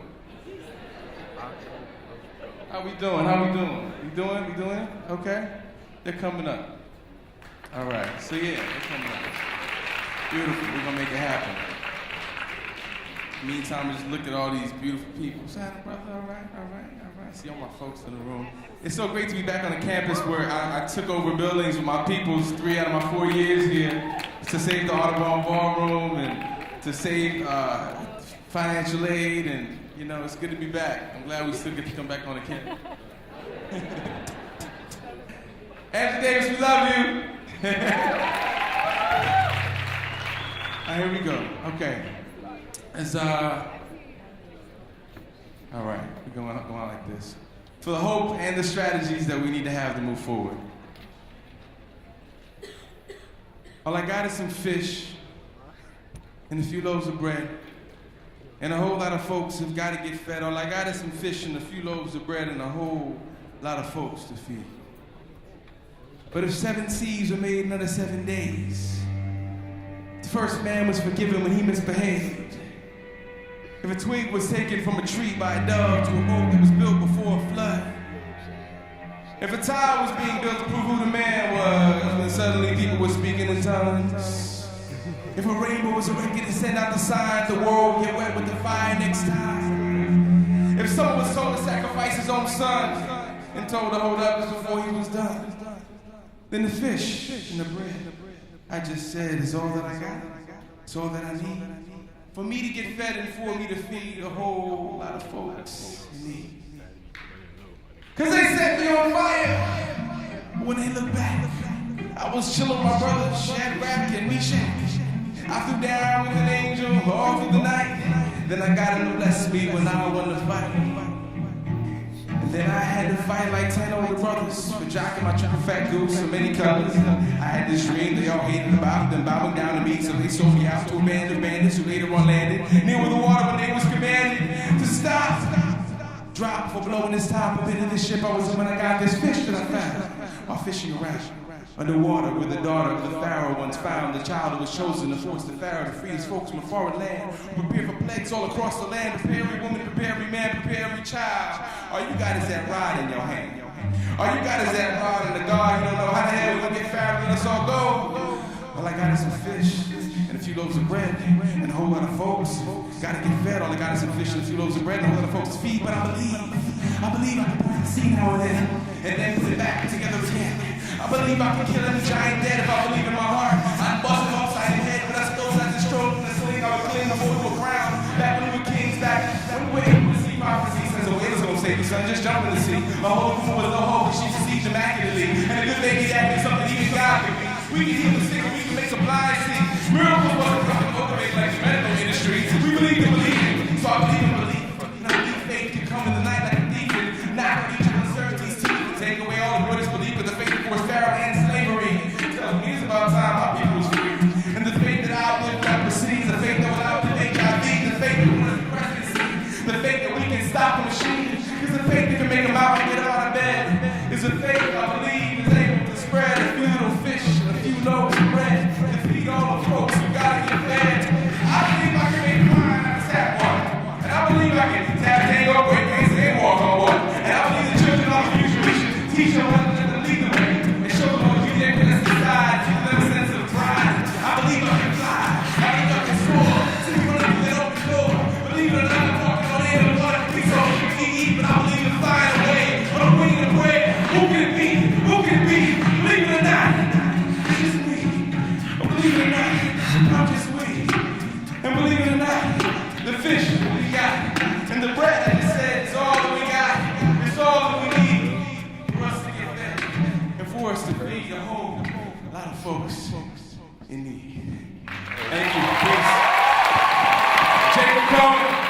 How we doing? We doing it? Okay? They're coming up. All right, so yeah, they're coming up. Beautiful, we're gonna make it happen. Meantime, just look at all these beautiful people. Santa, brother, all right. See all my folks in the room. It's so great to be back on the campus where I took over buildings with my peoples 3 out of my 4 years here to save the Audubon Ballroom and to save financial aid, and you know, it's good to be back. I'm glad we still get to come back on the campus. Angela Davis, we love you. Here we go. Okay. It's all right. We're going on like this. For the hope and the strategies that we need to have to move forward. All I got is some fish and a few loaves of bread, and a whole lot of folks have got to get fed. All I got is some fish and a few loaves of bread and a whole lot of folks to feed. But if 7 seas were made in under 7 days, the first man was forgiven when he misbehaved. If a twig was taken from a tree by a dove to a boat that was built before a flood. If a tower was being built to prove who the man was, when suddenly people were speaking in tongues. If a rainbow was a record to send out the signs, the world would get wet with the fire next time. If someone was told to sacrifice his own son and told to hold up just before he was done, then the fish and the bread I just said is all that I got. It's all that I need. For me to get fed and for me to feed a whole lot of folks in need. Cause they set me on fire. When they look back, I was chilling with my brothers, Shadrach and Meshach. I flew down with an angel all through the night. Then I got him to bless me when I won the fight. And then I had to fight like 10 older brothers for jocking my triple fat goose of many colors. I had this dream they all hated about, them bowing down to me, so they sold me out to a band of bandits who later on landed near where the water when they was commanded to stop. Drop for blowing this top up into this ship I was in when I got this fish that I found while fishing around. Underwater, where the daughter of the Pharaoh once found the child who was chosen to force the Pharaoh to free his folks from a foreign land. Prepare for plagues all across the land. Prepare every woman, prepare every man, prepare every child. All you got is that rod in your hand. All you got is that rod and the God. You don't know how the hell we're gonna get Pharaoh and let us all go. All I got is some fish and a few loaves of bread and a whole lot of folks. Gotta get fed. All I got is some fish and a few loaves of bread and a whole lot of folks to feed. But I believe I can plant the seed now and then put it back together again. I believe I can kill any giant dead if I believe in my heart. I'm busting upside the head, but I still had the stroke from the sling. I was clean the boy to a crown. Back when we were kings, back when we were able to see prophecy. Says the waiter's gonna save you, son. Just jump in the sea. My whole crew was no hope, she received immaculately. And the good thing is that means something even God can be. We can heal the sick, we can make some blind see. Miracles wasn't coming motivated like the medical industry. We believe in believing, so I believe in belief. And I believe faith can come in the night like a thief and knock on each uncertainties teeth and take away all the British belief with the faith for Pharaoh and slavery. Tell me it's about time my people was free. And the faith that outlived leprosy, the faith that will outlive HIV, the faith that will the presidency, the faith that we can stop the machine, is the faith that can make them out and get them out of bed. Is the faith I believe is able to spread a few little fish and a few loaves of bread to feed all the folks who gotta get fed. I believe I can make wine out of tap water. And I believe I can tap tango, break things, and walk on water. And I believe the children of the future we should teach them what to lead the way and show them what you did for us inside, give them a sense of pride. I believe I can fly, I believe I can soar, see one of you that open the door. Believe it or not, I'm walking on air and water, we so we can eat, but I believe in flying away. On a wing and bread, who can it be? Who can it be? Believe it or not, it's just me. Believe it or not, I'm just we. And believe it or not, the fish we got and the bread that it said is all that we got. It's all that we need for us to get fed and for us to feed a whole lot of folks in need. Thank you. Peace. Jacob Cohen.